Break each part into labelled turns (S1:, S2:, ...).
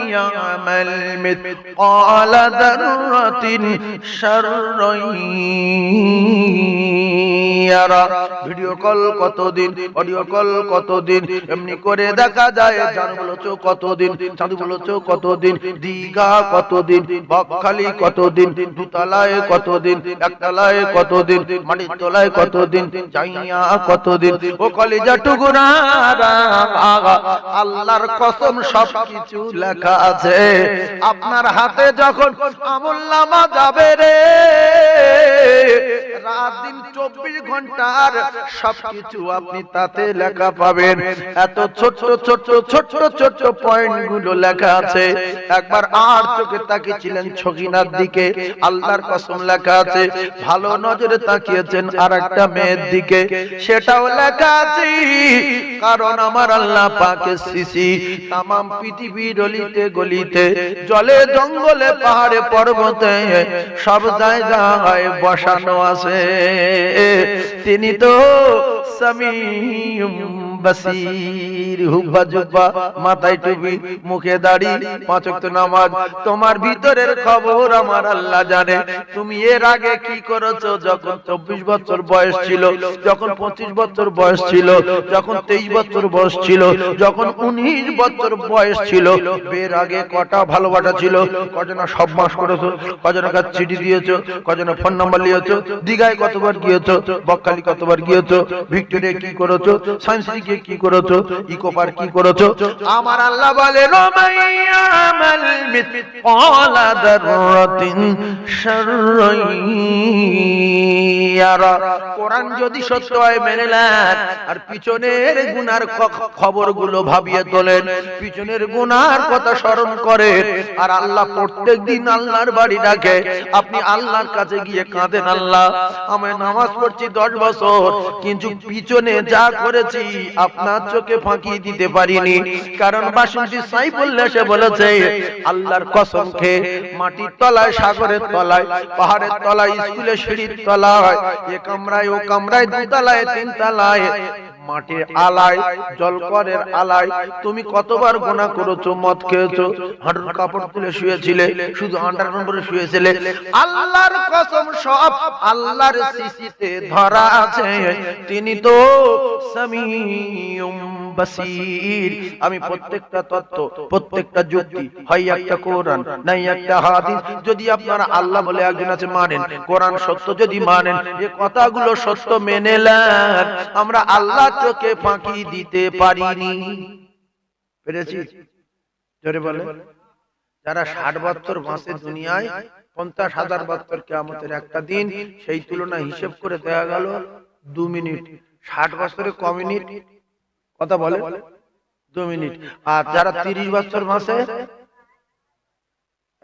S1: Yamal মিসকালা যাররাতিন শাররান ইয়ারা। Video call কতদিন, audio call কতদিন, এমনি করে দেখা যায়। জান বলেছো কতদিন, চাঁদ বলেছো কতদিন, দীঘা কতদিন, বকখালি কতদিন, দুতলায় কতদিন, একতলায় কতদিন, মাটির তলায় কতদিন, যাইয়া কতদিন। ও কলিজা টুকুরারা, আল্লাহর কসম সবকিছু লেখা আছে। আপনার হাতে যখন আমলনামা যাবে রে, রাত দিন 24 ঘন্টার সবকিছু আপনি তাতে লেখা পাবেন। এত ছোট ছোট ছোট ছোট পয়েন্ট গুলো লেখা আছে। একবার আর চোখে তাকিয়েছিলেন ছকিনার দিকে, আল্লাহর কসম লেখা আছে। ভালো নজরে তাকিয়েছেন আর একটা মেয়ের দিকে, সেটাও লেখা আছে। কারণ আমার আল্লাহ পাকের সৃষ্টি তামাম পৃথিবীর অলিতে গলিতে, জলে জঙ্গলে পাহাড়ে পর্বতে সব জায়গায় বসানো আছে। তিনি তো সামিউম বাসির। হুব্বা জুব্বা, মাথায় টুপি, মুখে দাড়ি, 5 ওয়াক্ত নামাজ। তোমার ভিতরের খবর আমার আল্লাহ জানে। তুমি এর আগে কি করেছো, যখন 24 বছর বয়স ছিল, যখন 25 বছর বয়স ছিল, যখন 23 বছর বয়স ছিল, যখন 19 বছর বয়স ছিল, এর আগে কটা ভালোবাসা ছিল, কজনা সব মাস করেছো, কজনা কাছে চিঠি দিয়েছো, কজনা ফোন নাম্বার নিয়েছো, দীঘায় কতবার গিয়েছো, বকখালি কতবার গিয়েছো, ভিক্টোরিয়া কি করেছো, সায়েন্স সিটি কি করেছো, ইকো পার্ক কি করেছো। আমার আল্লাহ বলে রমাইয়ামাল মিসকালা যাররাতিন শাররান ইয়ারা। কোরআন যদি সত্য হয় মেনে নেন, আর পিছনের গুনার খবরগুলো ভাবিয়ে তোলেন, পিছনের গুনার কথা স্মরণ করেন, আর আল্লাহ প্রত্যেকদিন আল্লাহর বাড়ি ডাকে। আপনি আল্লাহর কাছে গিয়ে কাঁদেন, আল্লাহ আমি নামাজ পড়ছি 10 বছর, কিন্তু পিছনে যা করেছি আপনার চোখে ফাঁকি দিতে পারিনি। কারণ বাসন্তী সাইফুল্লাহ সে বলেছে, আল্লাহর কসম খেয়ে, মাটির তলায়, সাগরের তলায়, পাহাড়ের তলায়, স্কুলের সিঁড়ির তলায়, এ কামরায়, ও কামরায়, 2 তলায়, 3 তলায়, মাটির আলায়, জলকরের আলায় তুমি কতবার গুনাহ করেছো, মদ খেয়েছো, হাঁটুর কাপড় তুলে শুয়েছিলে, শুধু আন্ডারগ্রাউন্ড পরে শুয়েছিলে। আল্লাহর কসম সব আল্লাহর সৃষ্টিতে ধরা আছে। তিনি তো সামিউম বাসির। আমি প্রত্যেকটা তত্ত্ব, প্রত্যেকটা যুক্তি, হয় একটা কোরআন, নাই একটা হাদিস, যদি আপনারা আল্লাহ বলে একজন আছে মানেন, কোরআন সত্য যদি মানেন, এই কথাগুলো সত্য মেনে নেন, আমরা আল্লাহ চোখে ফাঁকি দিতে পারিনি। পেরেছি? জোরে বলে। যারা 60 বছর বাঁচে দুনিয়ায়, 50,000 বছর কিয়ামতের একটা দিন, সেই তুলনা হিসেব করে দেখা গেল 2 মিনিট। 60 বছরে ক মিনিট কথা বলে? 2 মিনিট। আর যারা 30 বছর বাঁচে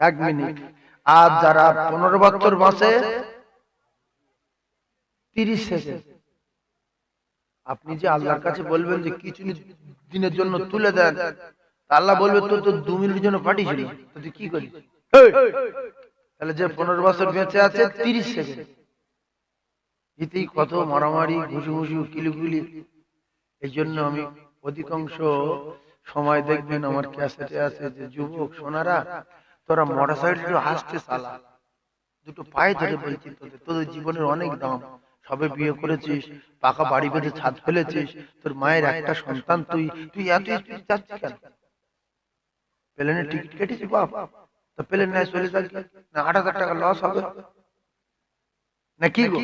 S1: 1 মিনিট। আর যারা 15 বছর বাঁচে 30 সেকেন্ড। আপনি যে আল্লাহর কাছে বলবেন যে কিছু দিনের জন্য তুলে দেন, আল্লাহ বলবে তো 2 মিনিটের জন্য পাঠিয়েছিল, তো তুই কি করিস? তাহলে যে 15 বছর বেঁচে আছে 30 সেকেন্ড, এতেই কত মারামারি, ঘুষি, কিলিগুলি। এই জন্য আমি অধিকাংশ সময় দেখবেন আমার ক্যাসেটে আছে যে, যুবক সোনারা, তোরা মোটরসাইকেল হাসতে চালা, 2টো পায়ে ধরে বলছি, তোদের জীবনের অনেক দাম, সবে বিয়ে করেছিস, পাকা বাড়ি বেঁধে ছাদ ফেলেছিস, তোর মায়ের একটা সন্তান, তুই এত স্পিড যাচ্ছিস কেন? প্লেনের টিকিট কেটেছিস বাপ, তো প্লেন নাই চলে যাক না, 8,000 টাকা লস হবে না কি গো?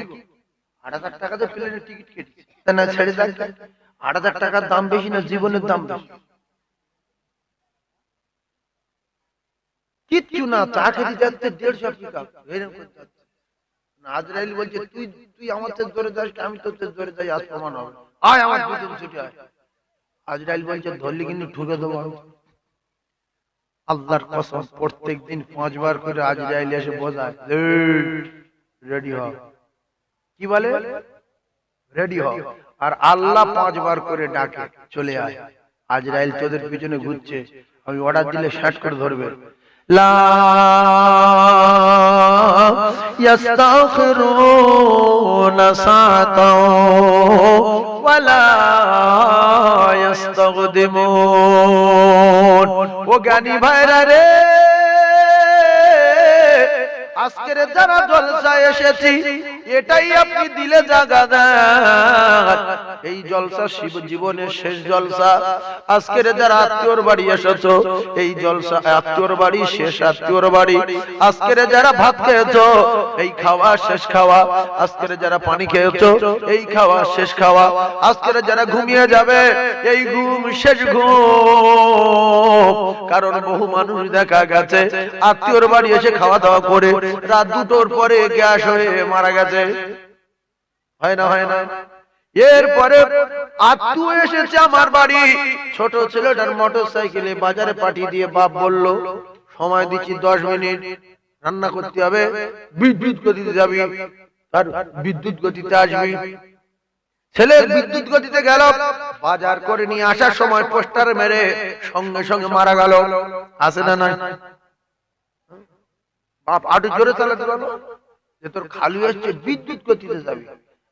S1: 8,000 টাকাতে প্লেনের টিকিট কেটেছিস, তা না ছেড়ে যাক। 8,000 টাকার দাম বেশি না জীবনের দাম বেশি? কিচ্ছু না, চা খেতে যাচ্ছে 150 টাকা, এরকম করে যাচ্ছে। আজরাইল বলছে, তুই আমার থেকে জোরে যাস, আমি তোর থেকে জোরে যাই, আজ প্রমাণ হবে, আয় আমার দুদিন ছুটি আয়। আজরাইল বলছে, ধরলি কিন্তু ঠুকে দেবো। আল্লাহর কসম, প্রত্যেকদিন 5 বার করে আজরাইল এসে বোঝায়, রেডি হ। কি বলে? রেডি হ। আর আল্লাহ 5 বার করে ডাকে, চলে আয়। আজরাইল তোদের পিছনে ঘুরছে, আমি অর্ডার দিলে শার্ট করে ধরবে। লা ইয়াস্তাখিরুনা সাআতাও ওয়ালা ইয়াস্তাগদিমুন। ও জ্ঞানী ভাইরা রে, আজকের যারা জলসায় এসেছি এটাই আপনি দিলে জাগা দেন। এই জলসা শিব জীবনের শেষ জলসা। আজকের যারা আত্মীয়র বাড়ি এসেছো এই জলসা আত্মীয়র বাড়ি শেষ আত্মীয়র বাড়ি। আজকের যারা ভাত খেয়েছো এই খাওয়া শেষ খাওয়া। আজকের যারা পানি খেয়েছো এই খাওয়া শেষ খাওয়া। আজকের যারা ঘুমিয়ে যাবে এই ঘুম শেষ ঘুম। কারণ বহু মানুষ দেখা গেছে আত্মীয়র বাড়ি এসে খাওয়া দাওয়া করে রাত 2টোর পরে গ্যাস হয়ে মারা গেছে। হয় না? হয় না? এরপরে আত্মীয় এসেছে আমার বাড়ি, ছোট ছেলেটার মোটরসাইকেলে বাজারে পাঠিয়ে দিয়ে বাপ বলল সময় দিচ্ছি 10 মিনিট, রান্না করতে হবে, বিদ্যুৎ গতিতে যাবি আর বিদ্যুৎ গতিতে আসবি। ছেলে বিদ্যুৎ গতিতে গেল, বাজার করে নিয়ে আসার সময় পোস্টার মেরে সঙ্গে সঙ্গে মারা গেল। আছে না? নাই? বাপ আটু জোরে চালাতে পারলো যে তোর খালি হচ্ছে বিদ্যুৎ গতিতে যাবি।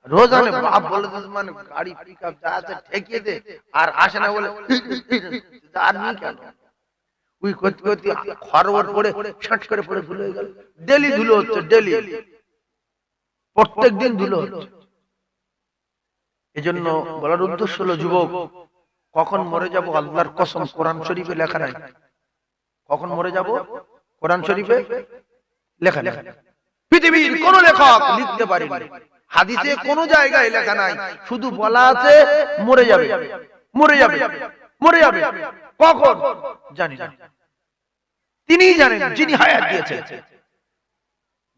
S1: রোজানে বাপ বলে মানে গাড়ি পিকআপ যা আছে ঠেকিয়ে দে, আর আসে না বলে আর নি কেন ওই করতে করতে খরবর পড়ে ছট করে পড়ে ধুলো হয়ে গেল। ডেলি ধুলো হচ্ছে, ডেলি প্রত্যেকদিন ধুলো হচ্ছে। এজন্য বলার উদ্দেশ্য হলো যুবক, কখন মরে যাব আল্লাহর কসম কোরআন শরীফে লেখা নাই। কখন মরে যাব কোরআন শরীফে লেখা নেই। পৃথিবীর কোন লেখক লিখতে পারেনি, হাদিসে কোন জায়গায় লেখা নাই। শুধু বলা আছে মরে যাবে, মরে যাবে, মরে যাবে। কখন জানি না, তিনিই জানেন যিনি হায়াত দিয়েছেন।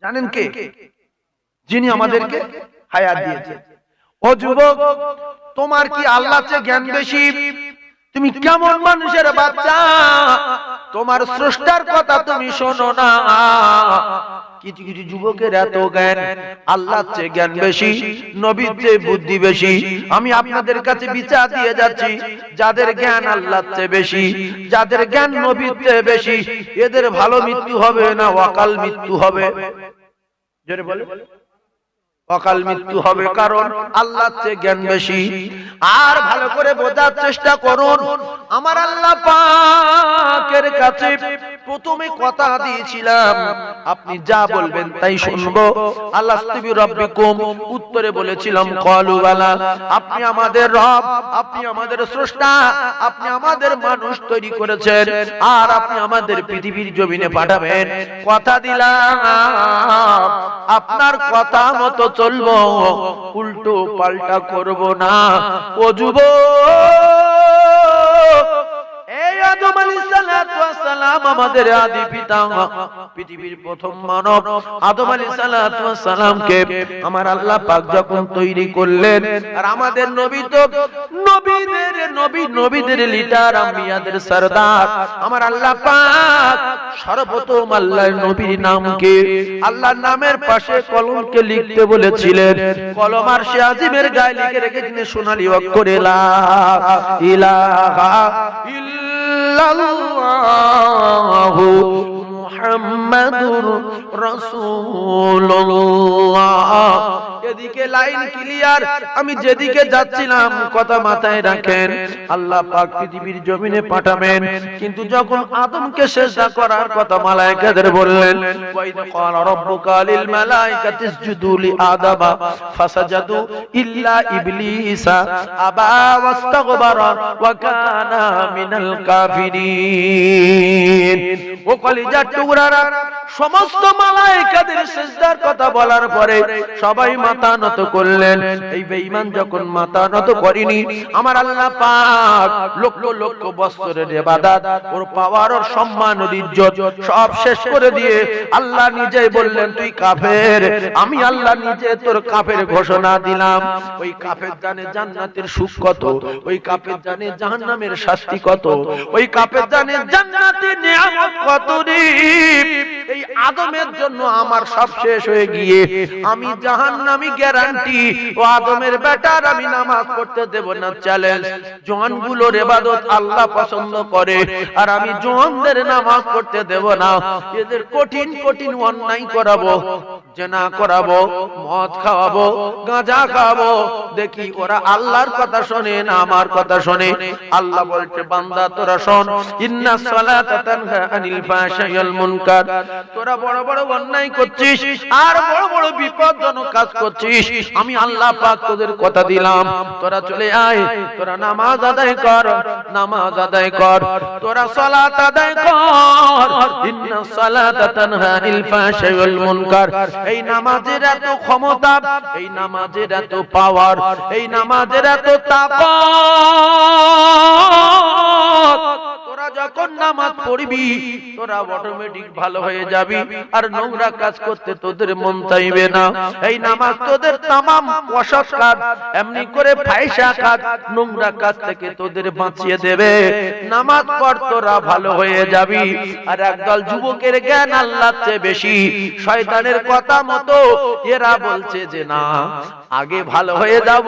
S1: জানেন কে? যিনি আমাদেরকে হায়াত দিয়েছেন। ও যুবক, তোমার কি আল্লাহর চেয়ে জ্ঞান বেশি? তুমি কেমন মানুষের বাচ্চা? তোমার স্রষ্টার কথা তুমি শোনো না। কিছু কিছু যুবকের এত জ্ঞান, আল্লাহর চেয়ে জ্ঞান বেশি, নবীর চেয়ে বুদ্ধি বেশি। আমি আপনাদের কাছে বিচার দিয়ে যাচ্ছি, যাদের জ্ঞান আল্লাহর চেয়ে বেশি, যাদের জ্ঞান নবীর চেয়ে বেশি, এদের ভালো মৃত্যু হবে না অকাল মৃত্যু হবে। জোরে বলে অকাল মৃত্যু হবে, কারণ আল্লাহর চেয়ে জ্ঞান বেশি। আর ভালো করে বোঝার চেষ্টা করুন, আমার আল্লাহ পাকের কাছে প্রথমে কথা দিয়েছিলাম আপনি যা বলবেন তাই শুনবো। আলাস্তুবি রাব্বিকুম, উত্তরে বলেছিলাম ক্বালু বালা। আপনি আমাদের রব, আপনি আমাদের স্রষ্টা, আপনি আমাদের মানুষ তৈরি করেছেন, আর আপনি আমাদের পৃথিবীর জমিনে পাঠাবেন। কথা দিলাম আপনার কথা মতো চলবো, উল্টো পাল্টা করব না। ও যুবক, এই আদম আলাইহিস সালাতু ওয়াস সালাম আমাদের আদি পিতা, পৃথিবীর প্রথম মানব আদম আলাইহিস সালাতু ওয়াস সালামকে আমার আল্লাহ পাক যখন তৈরি করলেন, আর আমাদের নবী তো নবীদের নবী, নবীদের লিডার, আম্বিয়াদের সরদার, আমার আল্লাহ পাক সর্বপ্রথম আল্লাহর নবীর নামকে আল্লাহর নামের পাশে কলমকে লিখতে বলেছিলেন। কলম আরশে আজিমের গায়ে লিখে রেখেছেন সোনালী অক্ষরে লা ইলাহা ইল্লাল্লাহু মুহাম্মাদুর রাসূলুল্লাহ। এদিকে লাইন ক্লিয়ার, আমি যেদিকে যাচ্ছিলাম কথা মাথায় রাখেন। আল্লাহ পাক পৃথিবীর জমিনে পাঠাবেন, কিন্তু যখন আদমকে সিজদা করার কথা মালায়েকাদের বললেন, ওয়াইদ ক্বালা রাব্বুকা লিল মালাইকাতি ইসজুদু লি আদামা ফাসাজাদু ইল্লা ইবলিসা আবা ওয়াস্তাগবারা ওয়া কানা মিনাল কাফিরিন। ও কলিজার টুকরারা, সমস্ত মালায়েকাদের সিজদার কথা বলার পরে সবাই মাথা নত করলেন। এই বেঈমান যখন মাথা নত করেনি, আমার আল্লাহ পাক লক্ষ লক্ষ বছরের ইবাদত, ওর পাওয়ার, ওর সম্মান, ওর ইজ্জত সব শেষ করে দিয়ে আল্লাহ নিজেই বললেন তুই কাফের। আমি আল্লাহ নিজে তোর কাফের ঘোষণা দিলাম। ওই কাফের জানে জান্নাতের সুখ কত, ওই কাফের জানে জাহান্নামের শাস্তি কত, ওই কাফের জানে জান্নাতের নিয়ামত কত। এই আদমের জন্য আমার সব শেষ হয়ে গিয়ে আমি জাহান্নামী গ্যারান্টি। ও আদমের বেটার আমি নামাজ পড়তে দেব না, চ্যালেঞ্জ। জওয়ানগুলোর ইবাদত আল্লাহ পছন্দ করে, আর আমি জওয়ানদের নামাজ পড়তে দেব না। এদের কঠিন কঠিন অন্যায় করাবো। জেনা করাবো, মদ খাওয়াবো, গাঁজা খাওয়াবো, দেখি ওরা আল্লাহর কথা শোনে না আমার কথা শোনে। আল্লাহ বলছে বান্দা তোরা শোন, ইন্নাস সালাতা তানহা আনিল ফাহশাই ওয়াল মুনকার। তোরা বড় বড় অন্যায় করছিস আর বড় বড় বিপদজনক কাজ করছিস, আমি আল্লাহ পাক তোদের কথা দিলাম, তোরা চলে আয়, তোরা নামাজ আদায় কর, নামাজ আদায় কর, তোরা সালাত আদায় কর। ইন্নাস সালাতা তানহা আনিল ফাহশাই ওয়াল মুনকার। এই নামাজের এত ক্ষমতা, এই নামাজের এত পাওয়ার, এই নামাজের এত তাকত, তোরা যখন নামাজ পড়বি তোরা অটোমেটিক ভালো হয়ে যাবি, আর নোংরা কাজ করতে তোদের মন চাইবে না। এই নামাজ তোদের তামাম অসৎ কাজ, এমনি করে ফাহিশা কাজ, নোংরা কাজ থেকে তোদের বাঁচিয়ে দেবে। নামাজ পড়, তোরা ভালো হয়ে যাবি। আর একদল যুবকের জ্ঞান আল্লাহর চেয়ে বেশি, শয়তানের কথা মতো এরা বলছে যে না আগে ভালো হয়ে যাব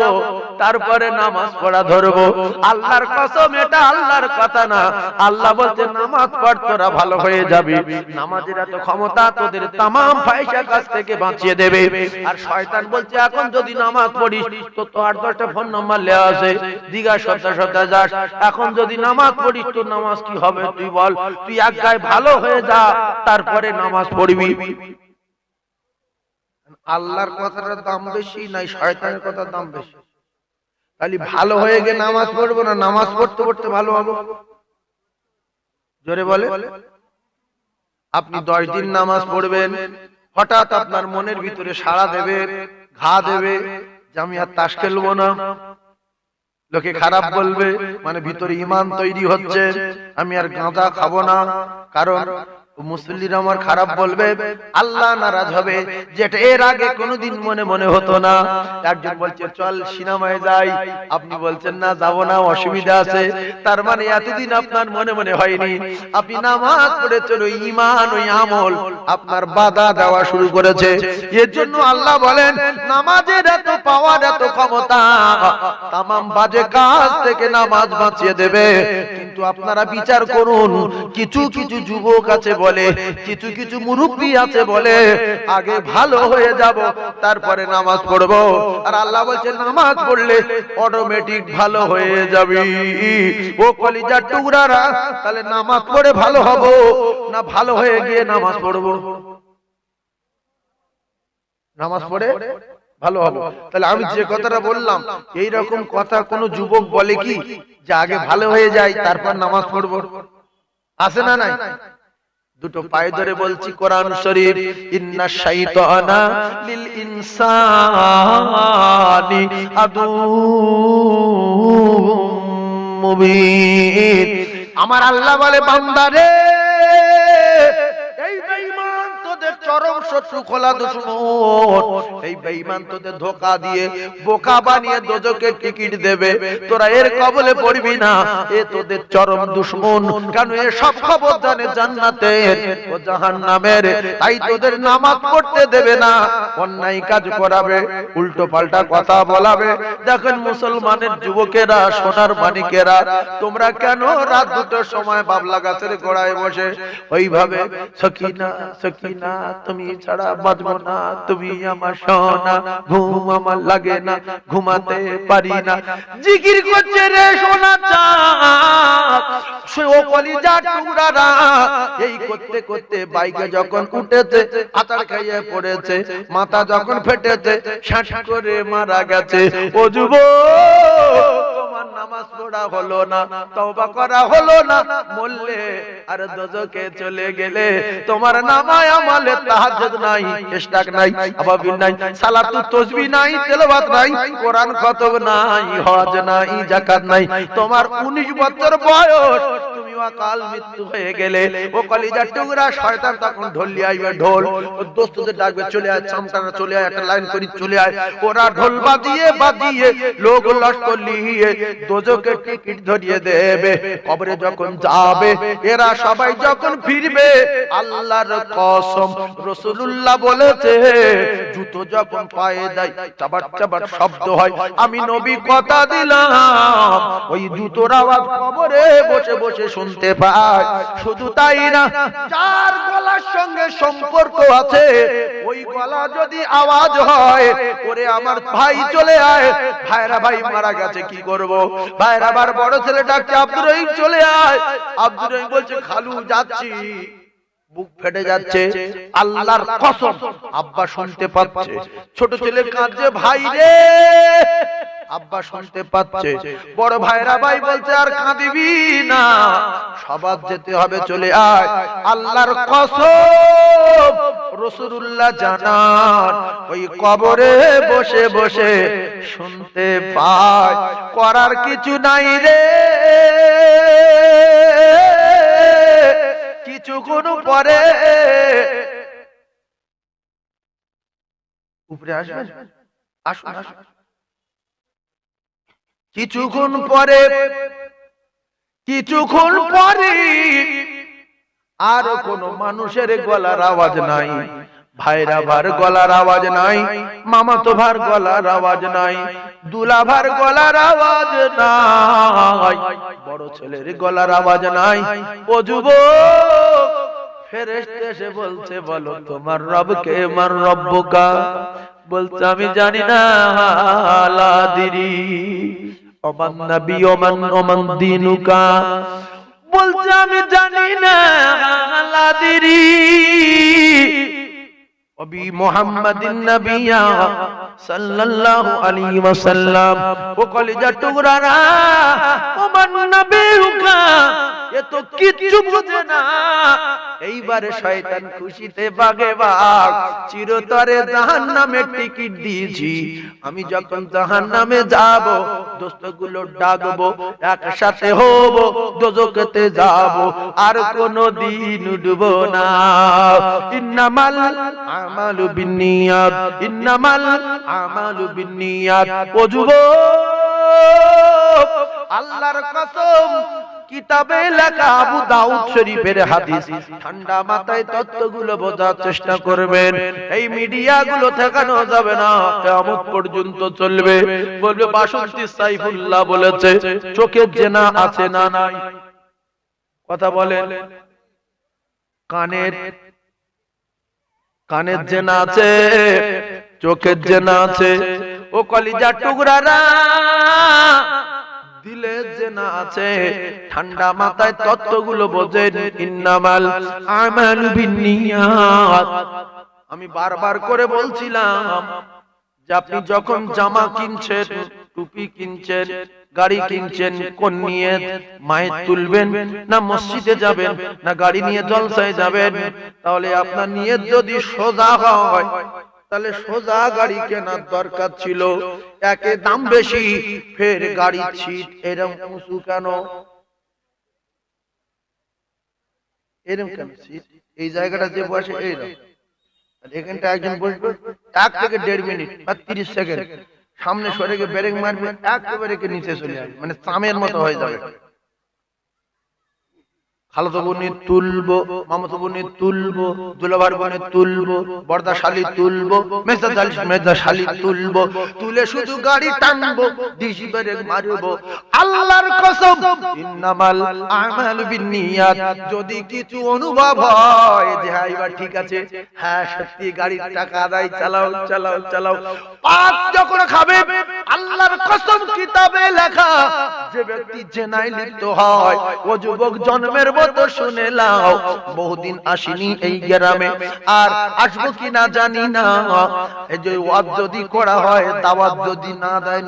S1: তারপরে নামাজ পড়া ধরবো। আল্লাহর কসম এটা আল্লাহর কথা না। আল্লাহ বলছে নামাজ পড়, তোরা ভালো হয়ে যাবি। নামাজের এত ক্ষমতা তোদের তামাম ফাহিশা কাজ থেকে বাঁচিয়ে দেবে। আর শয়তান বলছে এখন যদি নামাজ পড়িস তো 8-10টা ফোন নাম্বার লেওয়া আছে, দিঘা সপ্তাহ সপ্তাহ যাস, এখন যদি নামাজ পড়িস তোর নামাজ কি হবে তুই বল? তুই এক গায়ে ভালো হয়ে যা তারপরে নামাজ পড়বি। আল্লাহর কথাটার দাম বেশি নাই শয়তানের কথার দাম বেশি? তাহলে ভালো হয়ে গিয়ে নামাজ পড়বো না নামাজ পড়তে পড়তে ভালো হবো? জোরে বলে। আপনি 10 দিন নামাজ পড়বেন, হঠাৎ আপনার মনের ভিতরে সাড়া দেবে, ঘা দেবে যে আমি আর তাস খেলবো না, লোকে খারাপ বলবে, মানে ভিতরে ঈমান তৈরি হচ্ছে, আমি আর গাঁজা খাবো না, কারণ মুসল্লিরা আমার খারাপ বলবে, আল্লাহ নারাজ হবে, যেটা এর আগে কোনোদিন মনে মনে হতো না। একজন বলছে চল সিনেমায় যাই, আপনি বলছেন না যাব না, অসুবিধা আছে, তার মানে এতদিন আপনার মনে মনে হয়নি। আপনি নামাজ পড়েছেন, ওই ঈমান ওই আমল আপনার বাধা দেওয়া শুরু করেছে। এর জন্য আল্লাহ বলেন নামাজের এত পাওয়ার, এত ক্ষমতা, তামাম বাজে কাজ থেকে নামাজ বাঁচিয়ে দেবে। কিন্তু আপনারা বিচার করুন, কিছু কিছু যুবক আছে বলে, কিছু কিছু মুরব্বী আছে বলে আগে ভালো হয়ে যাব তারপরে নামাজ পড়বো। আর আল্লাহ বলছে নামাজ পড়লে অটোমেটিক ভালো হয়ে যাবি। ও কলিজার টুকরারা, তাহলে নামাজ পড়ে ভালো হব না ভালো হয়ে গিয়ে নামাজ পড়বো? নামাজ পড়ে ভালো হবো। তাহলে আমি যে কথাটা বললাম এই রকম কথা কোন যুবক বলে কি যে আগে ভালো হয়ে যায় তারপর নামাজ পড়বো? আছে না নাই? দুটো পায়ে ধরে বলছি কোরআন শরীফ, ইন্নাশ শাইতানা লিল ইনসানি আদুউম মুবিন। আমার আল্লাহ বলে বান্দারে, এই বেঈমান তোদের চরম শত্রু, খোলা দুশমন। এই বেঈমান তোদের ধোঁকা দিয়ে বোকা বানিয়ে দোজখের টিকিট দেবে, তোরা এর কবলে পড়বি না, এ তোদের চরম দুশমন। কেন? এ সব খবর জানে জান্নাতের ও জাহান্নামের, তাই তোদের নামাজ পড়তে দেবে না, অন্যায় কাজ করাবে, উল্টো পাল্টা কথা বলাবে। দেখেন মুসলমানের যুবকেরা, সোনার মানিকেরা, তোমরা কেন রাত 2টার সময় বাবলা গাছের গোড়ায় বসে ওইভাবে সকিনা সকিনা তুমি ছাড়া বাঁচবো না, তুমি আমার সোনা, ঘুম আমার লাগে না, ঘুমাতে পারি না, জিকির করছে রে সোনা চাঁদ, ও কলিজার টুকরারা। এই করতে করতে বাইকে যখন উঠেছে, আতার খাইয়ে পড়েছে, মাথা যখন ফেটেছে, শাঁস করে মারা গেছে। ও যুবক, তোমার নামাজ পড়া হলো না, তওবা করা হলো না, মরলে আর দোজখে চলে গেলে তোমার নামায় আমলে তাহাজ্জুদ নাই, ইশরাক নাই, আবাবিল নাই, সালাতু তাসবিহ নাই, তেলাওয়াত নাই, কোরআন খতম নাই, হজ নাই, যাকাত নাই, তোমার 19 বছর বয়স, তুমি অকাল মৃত্যু হয়ে গেলে। ও কলিজার টুকরা, শয়তান তখন ঢোল নিয়ে আইবে, ঢোল ও দোস্তদের ডাকবে, চলে আয় চামটানা, চলে আয়, একটা লাইন করি চলে আয়। ওরা ঢোল বাজিয়ে বাজিয়ে লোক লস্কর নিয়ে দোজখের টিকিট ধরিয়ে দেবে। কবরে যখন যাবে, এরা সবাই যখন ফিরবে, আল্লাহর কসম রাসূলুল্লাহ বলেছে, জুতো যখন পায়ে দেয় চাবাট চাবাট শব্দ হয়, আমি নবী কথা দিলাম ওই জুতোর আওয়াজ কবরে বসে বসে শুনতে শুনতে পায়। শুধু তাই না, যার গলার সঙ্গে সম্পর্ক আছে ওই গলা যদি আওয়াজ হয়, ওরে আমার ভাই চলে আয়, ভাইরা ভাই মারা গেছে কি করব? ভাইরা আবার বড় ছেলে ডাকছে আব্দুর রহিম চলে আয়। আব্দুর রহিম বলছে খালু যাচ্ছি, বুক ফেটে যাচ্ছে। আল্লাহর কসম আব্বা শুনতে পাচ্ছে, ছোট ছেলে কাঁদছে ভাই রে, আব্বা শুনতে পাচ্ছে। বড় ভাইরা ভাই বলছে আর কাঁদিবি না, সবাব যেতে হবে চলে আয়। আল্লাহর কসম রাসূলুল্লাহ জানান ওই কবরে বসে বসে শুনতে পায়। করার কিছু নাই রে, কিছুক্ষণ পরে উপরে আসবেন, আসুন আসুন। কিছুক্ষণ পরে আর কোন মানুষের গলার আওয়াজ নাই, ভাইরা ভার গলার আওয়াজ নাই, মামাতো ভার গলার আওয়াজ নাই, দুলাভার গলার আওয়াজ নাই, বড় ছেলের গলার আওয়াজ নাই। ও যুবক, ফেরেশতা এসে বলছে বলো তোমার রবকে, মান রব্বুকা? বলছে আমি জানি না, লা দিরি। ওমান নবী ওমান দিনুকা? বলছে আমি জানি না, লা দিরি। নবী মুহাম্মাদিন নবিয়া সাল্লাল্লাহু আলাইহি ওয়াসাল্লাম, ও কলিজার টুকরারা, ওমান নবিউকা, এ তো কিচ্ছু বোঝে না। এইবারে শয়তান খুশিতে বাগে বাগ, চিরতরে জাহান্নামের টিকিট দিয়েছি। আমি যখন জাহান্নামে যাব, দোস্তগুলো ডাকবো, একসাথে হব, দোজখেতে যাব, আর কোনদিন উঠবো না। ইন্নামাল আমালু বিন্নিয়াত, ইন্নামাল আমালু বিন্নিয়াত। ও যুবক, আল্লাহর কসম, কিতাবে লেখা আবু দাউদ শরীফের হাদিস, ঠান্ডা মাথায় তত্ত্বগুলো বোঝার চেষ্টা করবেন। এই মিডিয়াগুলো ঠেকানো যাবে না, কিয়ামত পর্যন্ত চলবে। বলবে বাসন্তী সাইফুল্লাহ বলেছে চোখের জেনা আছে না নাই? কথা বলেন। কানের জেনা আছে, চোখের জেনা আছে। ও কলিজার টুকরারা, দিলের জেনা আছে। ঠান্ডা মাথায় তত্ত্বগুলো বোঝেন। ইন্নামাল আমালু বিন্নিয়াত। আমি বারবার করে বলছিলাম যে আপনি যখন জামা কিনছেন, টুপি কিনছেন, গাড়ি কিনছেন, কোন নিয়ত? মায়ের তুলবেন, না মসজিদে যাবেন, না গাড়ি নিয়ে জলসায় যাবেন? তাহলে আপনার নিয়ত যদি সোজা হয়, তাহলে সোজা গাড়ি কেনার দরকার ছিল। একে দাম বেশি, ফের গাড়ি ছিট এরকম উঁচু কেন? এরকম কেন ছিট? এই জায়গাটা যে বসে এইরকম, এখানটা একজন বসবে 1 থেকে 1.5 মিনিট বা 30 সেকেন্ড, সামনে সরে গিয়ে ব্রেক মারবে, একেবারে নিচে চলে যাবে, মানে চামের মতো হয়ে যাবে। খালাতো বোনে তুলবো, মামাতো বোনে তুলবো, দুলাভার বোনে তুলবো, বর্দা শালি তুলবো, মেজদা শালি তুলবো, তুলে শুধু গাড়ি টানবো, ডিসি ব্রেক মারবো। আল্লাহর কসম, ইন্নামাল আমালু বিন্নিয়াত। যদি কিছু অনুভব হয় যে হ্যাঁ এবার ঠিক আছে, হ্যাঁ সত্যি গাড়ির টাকা আদায়, চালাও চালাও চালাও, পাপ যখন খাবে, আল্লাহর কসম কিতাবে লেখা যে ব্যক্তি জেনায় লিপ্ত হয়, ও যুবক জন্মের মতো শুনে নাও, বহুদিন আসিনি এই গ্রামে, আর আসবো কিনা জানি না। এই যে ওয়াজ যদি করা হয়, দাওয়াত যদি না দেয়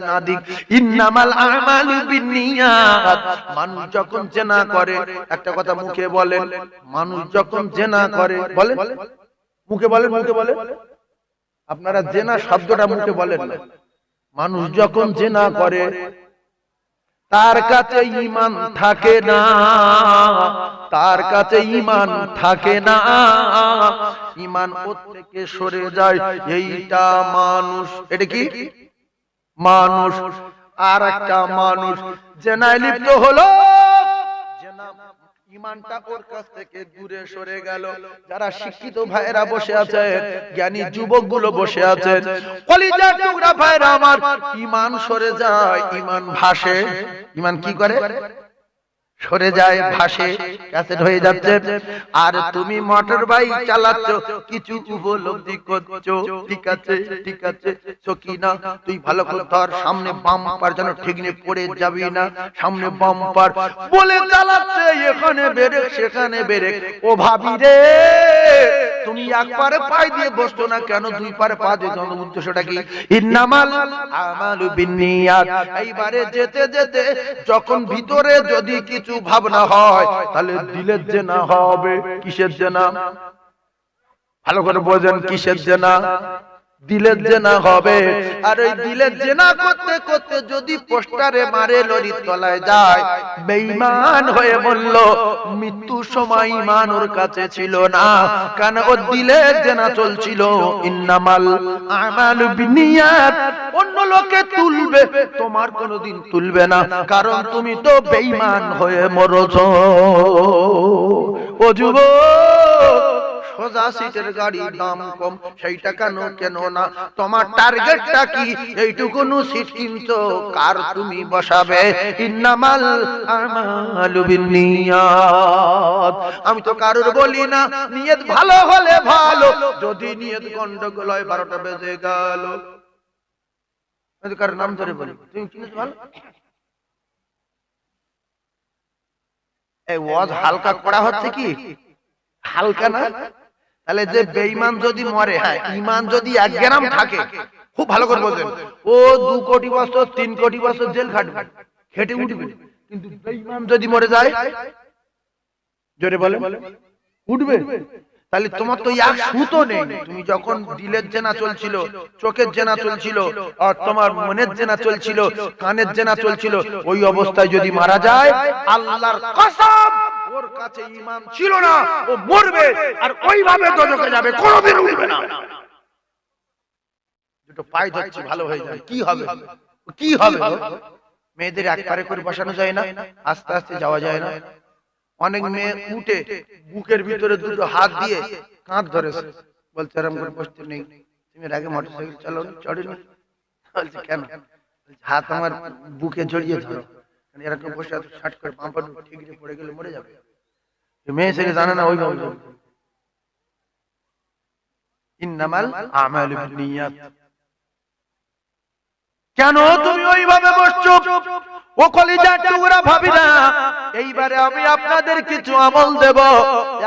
S1: না দিক, ইন্নামাল আমালু বিন্নিয়াত। মানুষ যখন জেনা করে, একটা কথা মুখে বলেন, মানুষ যখন জেনা করে, বলেন মুখে বলেন, মুখে বলেন, আপনারা জেনা শব্দটা মুখে বলেন না। মানুষ যখন জেনা করে, তার কাছে ঈমান থাকে না, তার কাছে ঈমান থাকে না, ঈমান ওর থেকে সরে যায়। এইটা মানুষ, এটা কি মানুষ। আর একটা মানুষ জেনায় লিপ্ত হলো, ঈমানটা ওর কাছ থেকে দূরে সরে গেল। যারা শিক্ষিত ভাইরা বসে আছে, জ্ঞানী যুবকগুলো বসে আছে, কলিজার টুকরা ভাইরা আমার, ঈমান সরে যায়, ঈমান ভাসে। ঈমান কি করে? সরে যায়, ভাসে, ক্যাসেট হয়ে যাচ্ছে। আর তুমি মোটর বাইক চালাচ্ছ, কিছু উপলব্ধি করছো, ঠিক আছে ঠিক আছে সকিনা তুই ভালো করে ধর, সামনে বাম্পার যেন ঠিক নিয়ে পড়ে যাবি না, সামনে বাম্পার বলে চালাচ্ছে, এখানে ব্রেক সেখানে ব্রেক। ও ভাবি রে, তুমি একবারে পায়ে দিয়ে বসছো না কেন, দুই পারে পা দিয়ে? উদ্দেশ্যটা কি? ইন্নামাল আমালু বিন্নিয়াত। এইবারে যেতে যেতে যখন ভিতরে যদি কিছু ভাবনা হয়, তাহলে দিলের জেনা হবে। কিসের জেনা? ভালো করে বোঝেন, কিসের জেনা? দিলের জেনা হবে। আর ওই দিলের জেনা করতে করতে যদি পোস্টারে মারে লরির তলায় যায়, বেঈমান হয়ে বলল মৃত্যুর সময় ঈমান ওর কাছে ছিল না, কারণ ওর দিলের জেনা চলছিল। ইন্নামাল আমালু বিনিয়াত। অন্য লোকে তুলবে, তোমার কোনোদিন তুলবে না, কারণ তুমি তো বেঈমান হয়ে মরছো। ও যুবক, সোজা সিটের গাড়ি দাম কম, সেইটা কেন কেন না? তোমার টার্গেটটা কি? এইটুকুনো সিট কিনছো, কার তুমি বসাবে? ইন্নামাল আমালু বিন্নিয়াত। আমি তো কারুর বলি না, নিয়ত ভালো হলে ভালো, যদি নিয়ত গন্ডগোল হয় 12টা বেজে গেল, আমি কার নাম ধরে বলি তুমি কিনেছো ভালো। এই ওয়াজ হালকা করা হচ্ছে কি? হালকা না? তাহলে যে বেঈমান যদি মরে, হ্যাঁ ঈমান যদি 1 গ্রাম থাকে, খুব ভালো করে বলবেন, ও 2 কোটি বছর 3 কোটি বছর জেল খাটবে, খেটে উঠবে। কিন্তু বেঈমান যদি মরে যায়, জোরে বলে উঠবে। তাহলে তোমার তো এক সুতো নেই। তুমি যখন দিলের জেনা চলছিল, চোখের জেনা চলছিল, আর তোমার মনের জেনা চলছিল, কানের জেনা চলছিল, ওই অবস্থায় যদি মারা যায়, আল্লাহর কসম ওর কাছে ঈমান ছিল না, ও মরবে আর ওইভাবে দোজখে যাবে, কোনোদিন উঠবে না। দুটো পায়ে ধরছি, ভালো হয়ে যায়, কি হবে? কি হবে? মেয়েদের একবারে করে বসানো যায় না, আস্তে আস্তে যাওয়া যায় না। অনেক মেয়ে উঠে বুকের ভিতরে দুটো হাত দিয়ে কাঁধ ধরেছে, বলছে এরকম করে বসতে নেই। তুমি আগে মোটরসাইকেল চালাও, চড়েনি? বলছে কেন? হাত আমার বুকে জড়িয়ে ধরো, এরকম বসে শার্ট করে পাম্পার ঠিকরে পড়ে গেলে মরে যাবে। মেয়ে সেকে জানে না, ওইভাবে ইন্নামাল আমালু বিন্নিয়াত। কেন তুমি ওইভাবে বসছো? ও কলিজার টুকরা ভাবিরা, এইবারে আমি আপনাদের কিছু আমল দেব।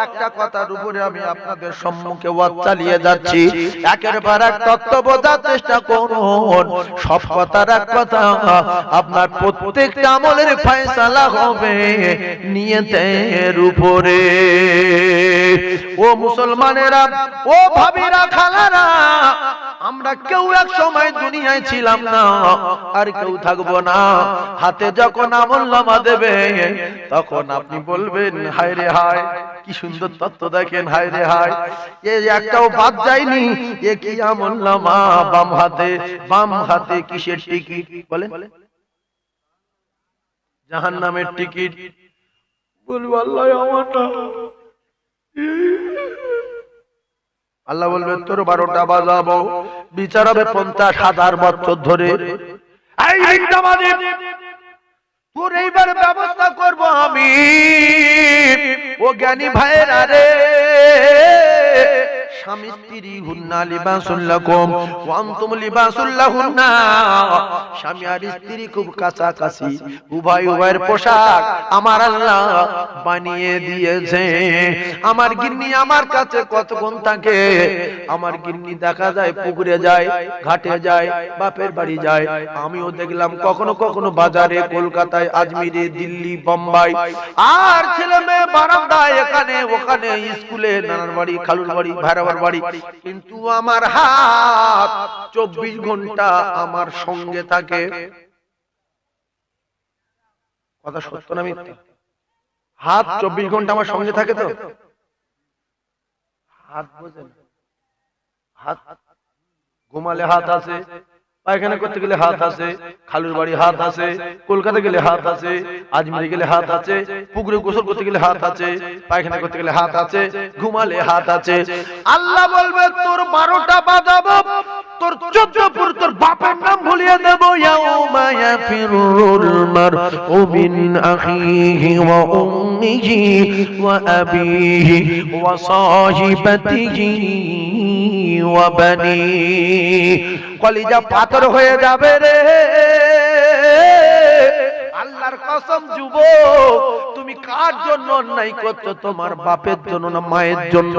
S1: একটা কথার উপরে আমি আপনাদের সম্মুখে ওয়াজ চালিয়ে যাচ্ছি, একের পর এক তত্ত্ব বোঝার চেষ্টা করুন। সব কথার এক কথা, আপনার প্রত্যেকটা আমলের ফয়সালা হবে নিয়তের উপরে। ও মুসলমানেরা, ও ভাবিরা, খালারা, আমরা কেউ এক সময় দুনিয়ায় ছিলাম না, আর কেউ থাকবো না। হাতে যখন আমলনামা দেবে, তখন আপনি বলবেন হায় রে হায়, কি সুন্দর তত্ত্ব দেখেন, হায় রে হায়, এ একটাও বাদ যায়নি। এ কি আমলনামা! বাম হাতে কিসের টিকিট? বলেন জাহান্নামের টিকিট। বলবো আল্লাহ আমার না। আল্লাহ বলবে তোর 12টা বাজাবো, বিচার হবে 50,000 বছর ধরে। তোর এইবার ব্যবস্থা করব আমি। ও জ্ঞানী ভাইয়েরা রে, স্বামী স্ত্রী হুন্না লিবাসুল লাকুম ওয়া আনতুম লিবাসুল লাহুন্না। স্বামী আর স্ত্রী খুব কাছাকাছি, উভয় উভয়ের পোশাক আমার আল্লাহ বানিয়ে দিয়েছে। আমার গিন্নি আমার কাছে কতক্ষণ থাকে? আমার গিন্নি দেখা যায় পুকুরে যায়, ঘাটে যায়, বাপের বাড়ি যায়। আমিও দেখলাম কখনো কখনো বাজারে, কলকাতায়, আজমিরে, দিল্লি, বোম্বাই, আর ছেলে মেয়ে বারান্দায়, এখানে ওখানে, স্কুলে, নানার বাড়ি, খালুর বাড়ি, ভাইরাবার বাড়ি। কিন্তু আমার হাত 24 ঘন্টা আমার সঙ্গে থাকে। কথা সত্য না মিথ্যা? হাত 24 ঘন্টা আমার সঙ্গে থাকে। তো হাত বোঝেন, হাত ঘুমালে হাত আছে, পায়খানা করতে গেলে হাত আছে, খালুর বাড়ি হাত আছে, কলকাতা গেলে হাত আছে, আজমিরে গেলে হাত আছে, পুকুরে গোসল করতে গেলে হাত আছে, পায়খানা করতে গেলে হাত আছে, ঘুমালে হাত আছে। আল্লাহ বলবে তোর 12টা বাজাবো, তোর 14 পুরুষ তোর বাপের নাম ভুলিয়ে দেব। ইয়াউমা ইয়াফিরুল মারউ মিন আখিহি ওয়া উম্মিহি ওয়া আবিহি ওয়া সাহিবাতিহি ওয়া বানিহি। কলিজা পাথর হয়ে যাবে রে। আল্লাহর কসম যুবক, তুমি কার জন্য অন্যায় করছো? তোমার বাপের জন্য না মায়ের জন্য?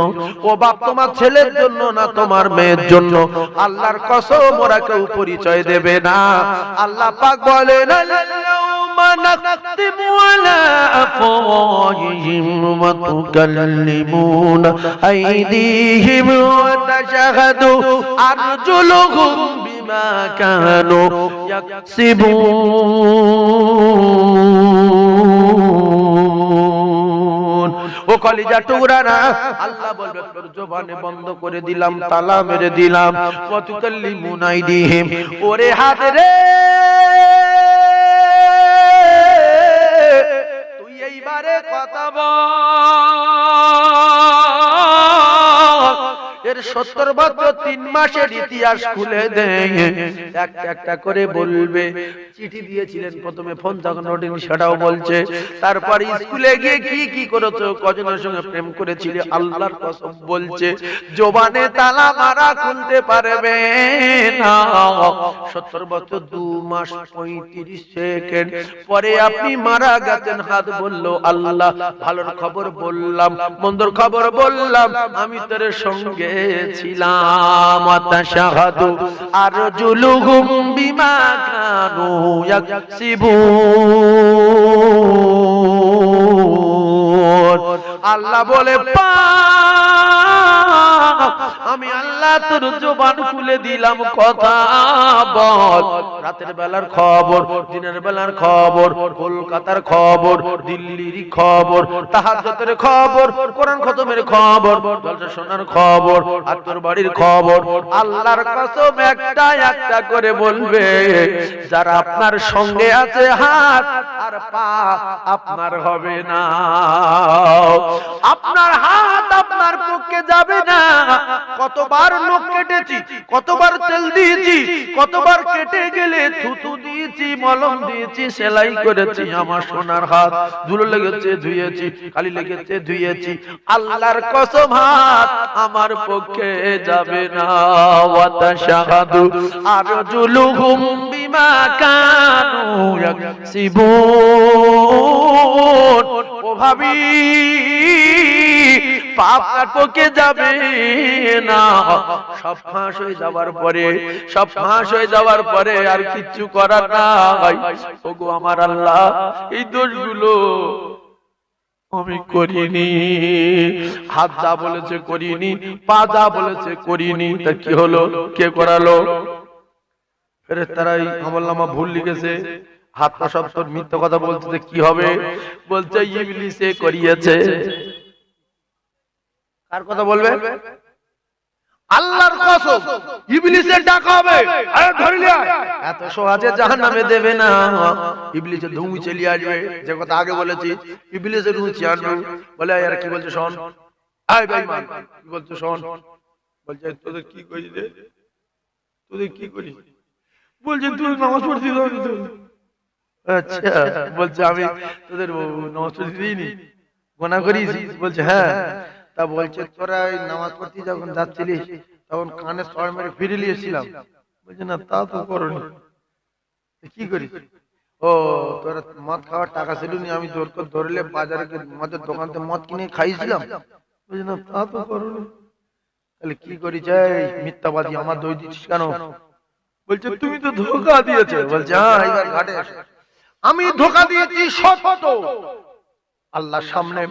S1: ও বাপ তোমার ছেলের জন্য না তোমার মেয়ের জন্য? আল্লাহর কসম ওরা কেউ পরিচয় দেবে না। আল্লাহ পাক বলেন আল্লাহুম্মা নাখতিমু আলা আফওয়াহিহিম ওয়া তুকাল্লিমুনা আইদিহিম ওয়া তাশহাদু আরজুলুহুম বিমা কানু ইয়াকসিবুন। ও কলিজা টুকরারা, আল্লাহ বলবে তোর জবানে বন্ধ করে দিলাম, তালা মেরে দিলাম। ওয়া তুকাল্লিমুনা আইদিহিম, ওরে হাত রে তুই এইবারে কথা বল। এর 70 বছর 3 মাসের ইতিহাস খুলে দেয়, একটা একটা করে বলবে। চিঠি দিয়েছিলেন প্রথমে, ফোন যখন ওঠেনি সেটাও বলছে। তারপর স্কুলে গিয়ে কি কি করেছো, কজনের সঙ্গে প্রেম করেছিলে, আল্লাহর কসম বলছে জবানে তালা মারা খুলতে পারবে না। 70 বছর 2 মাস 35 সেকেন্ড পরে আপনি মারা গেছেন। হাত বলল আল্লাহ ভালোর খবর বললাম, মন্দর খবর বললাম, আমি তোর সঙ্গে ছিলাম। তাশহাদু আরজুলুহুম বিমা কানু ইয়াকসিবুন। আল্লাহ বলে আমি আল্লাহ তোর জবান খুলে দিলাম, কথা বল। রাতের বেলার খবর, দিনের বেলার খবর, কলকাতার খবর, দিল্লির খবর, তাহাজ্জুদের খবর, কোরআন খতমের খবর, জলসা শোনার খবর, আর তোর বাড়ির খবর। আল্লাহর কসম একটা একটা করে বলবে, যারা আপনার সঙ্গে আছে হাত আর পা আপনার হবে না। আপনার হাত আপনার পক্ষে যাবে না। কতবার নখ কেটেছি, কতবার তেল দিয়েছি, কতবার কেটে গেলে থুতু দিয়েছি, মলম দিয়েছি, সেলাই করেছি। আমার সোনার হাত ধুলো লেগেছে ধুয়েছি, কালি লেগেছে ধুয়েছি। আল্লাহর কসম হাত আমার পক্ষে যাবে না। ওয়া তাশহাদু আরজুলুহুম বিমা কানু ইয়াকসিবুন। ও ভাবি, পাপ আর পক্ষে যাবে না। সব ফাঁস হয়ে যাওয়ার পরে, সব ফাঁস হয়ে যাওয়ার পরে আর কিচ্ছু করার নাই। ওগো আমার আল্লাহ, এই দোষগুলো আমি করিনি। হাত যা বলেছে করিনি, পা যা বলেছে করিনি, তা কি হলো? কে করালো? ফেরেশতারাই আমলনামা ভুল লিখেছে। হাত পা সব তোর মিথ্যা কথা বলছে, কি হবে? বলছে ইবলিসে করিয়েছে। কার কথা বলবে? আল্লাহর কসম ইবলিসের ডাকা হবে, আরে ধরে আয়। এত সহজে জাহান্নামে দেবে না। ইবলিসের ধুমু চলে আসবে। যে কথা আগে বলেছি, ইবলিসের রুচি আনবে। বলে আর কি বলছে শোন, আয় বেঈমান, কি বলছে শোন। বলছে তোদের কি করি রে, তোদের কি করি? বলছে তুই নামাজ পড়ছিস? আচ্ছা, বলছে আমি তোদের নামাজ পড়তে দিইনি, গুনাহ করিস? বলছে হ্যাঁ। তা বলছে তোরা নামাজ পড়তে যখন যাচ্ছিলিস তখন কানে সর মেরে ফিরে নিয়েছিলাম। বলছে না, তা তো করনি। কি করি? ও তোরা মদ খাওয়ার টাকা ছিল নি, আমি জোর করে ধরলে বাজারে মদের দোকান থেকে মদ কিনে খাইছিলাম। বলছে না, তা তো করনি। তাহলে কি করি? যাই মিথ্যাবাদী, আমার দই দিচ্ছিস কেন? বলছে তুমি তো ধোঁকা দিয়েছো। বলছে হ্যাঁ, এবার ঘাটে আমি ধোঁকা দিয়েছি সত্য। আল্লাহর সামনে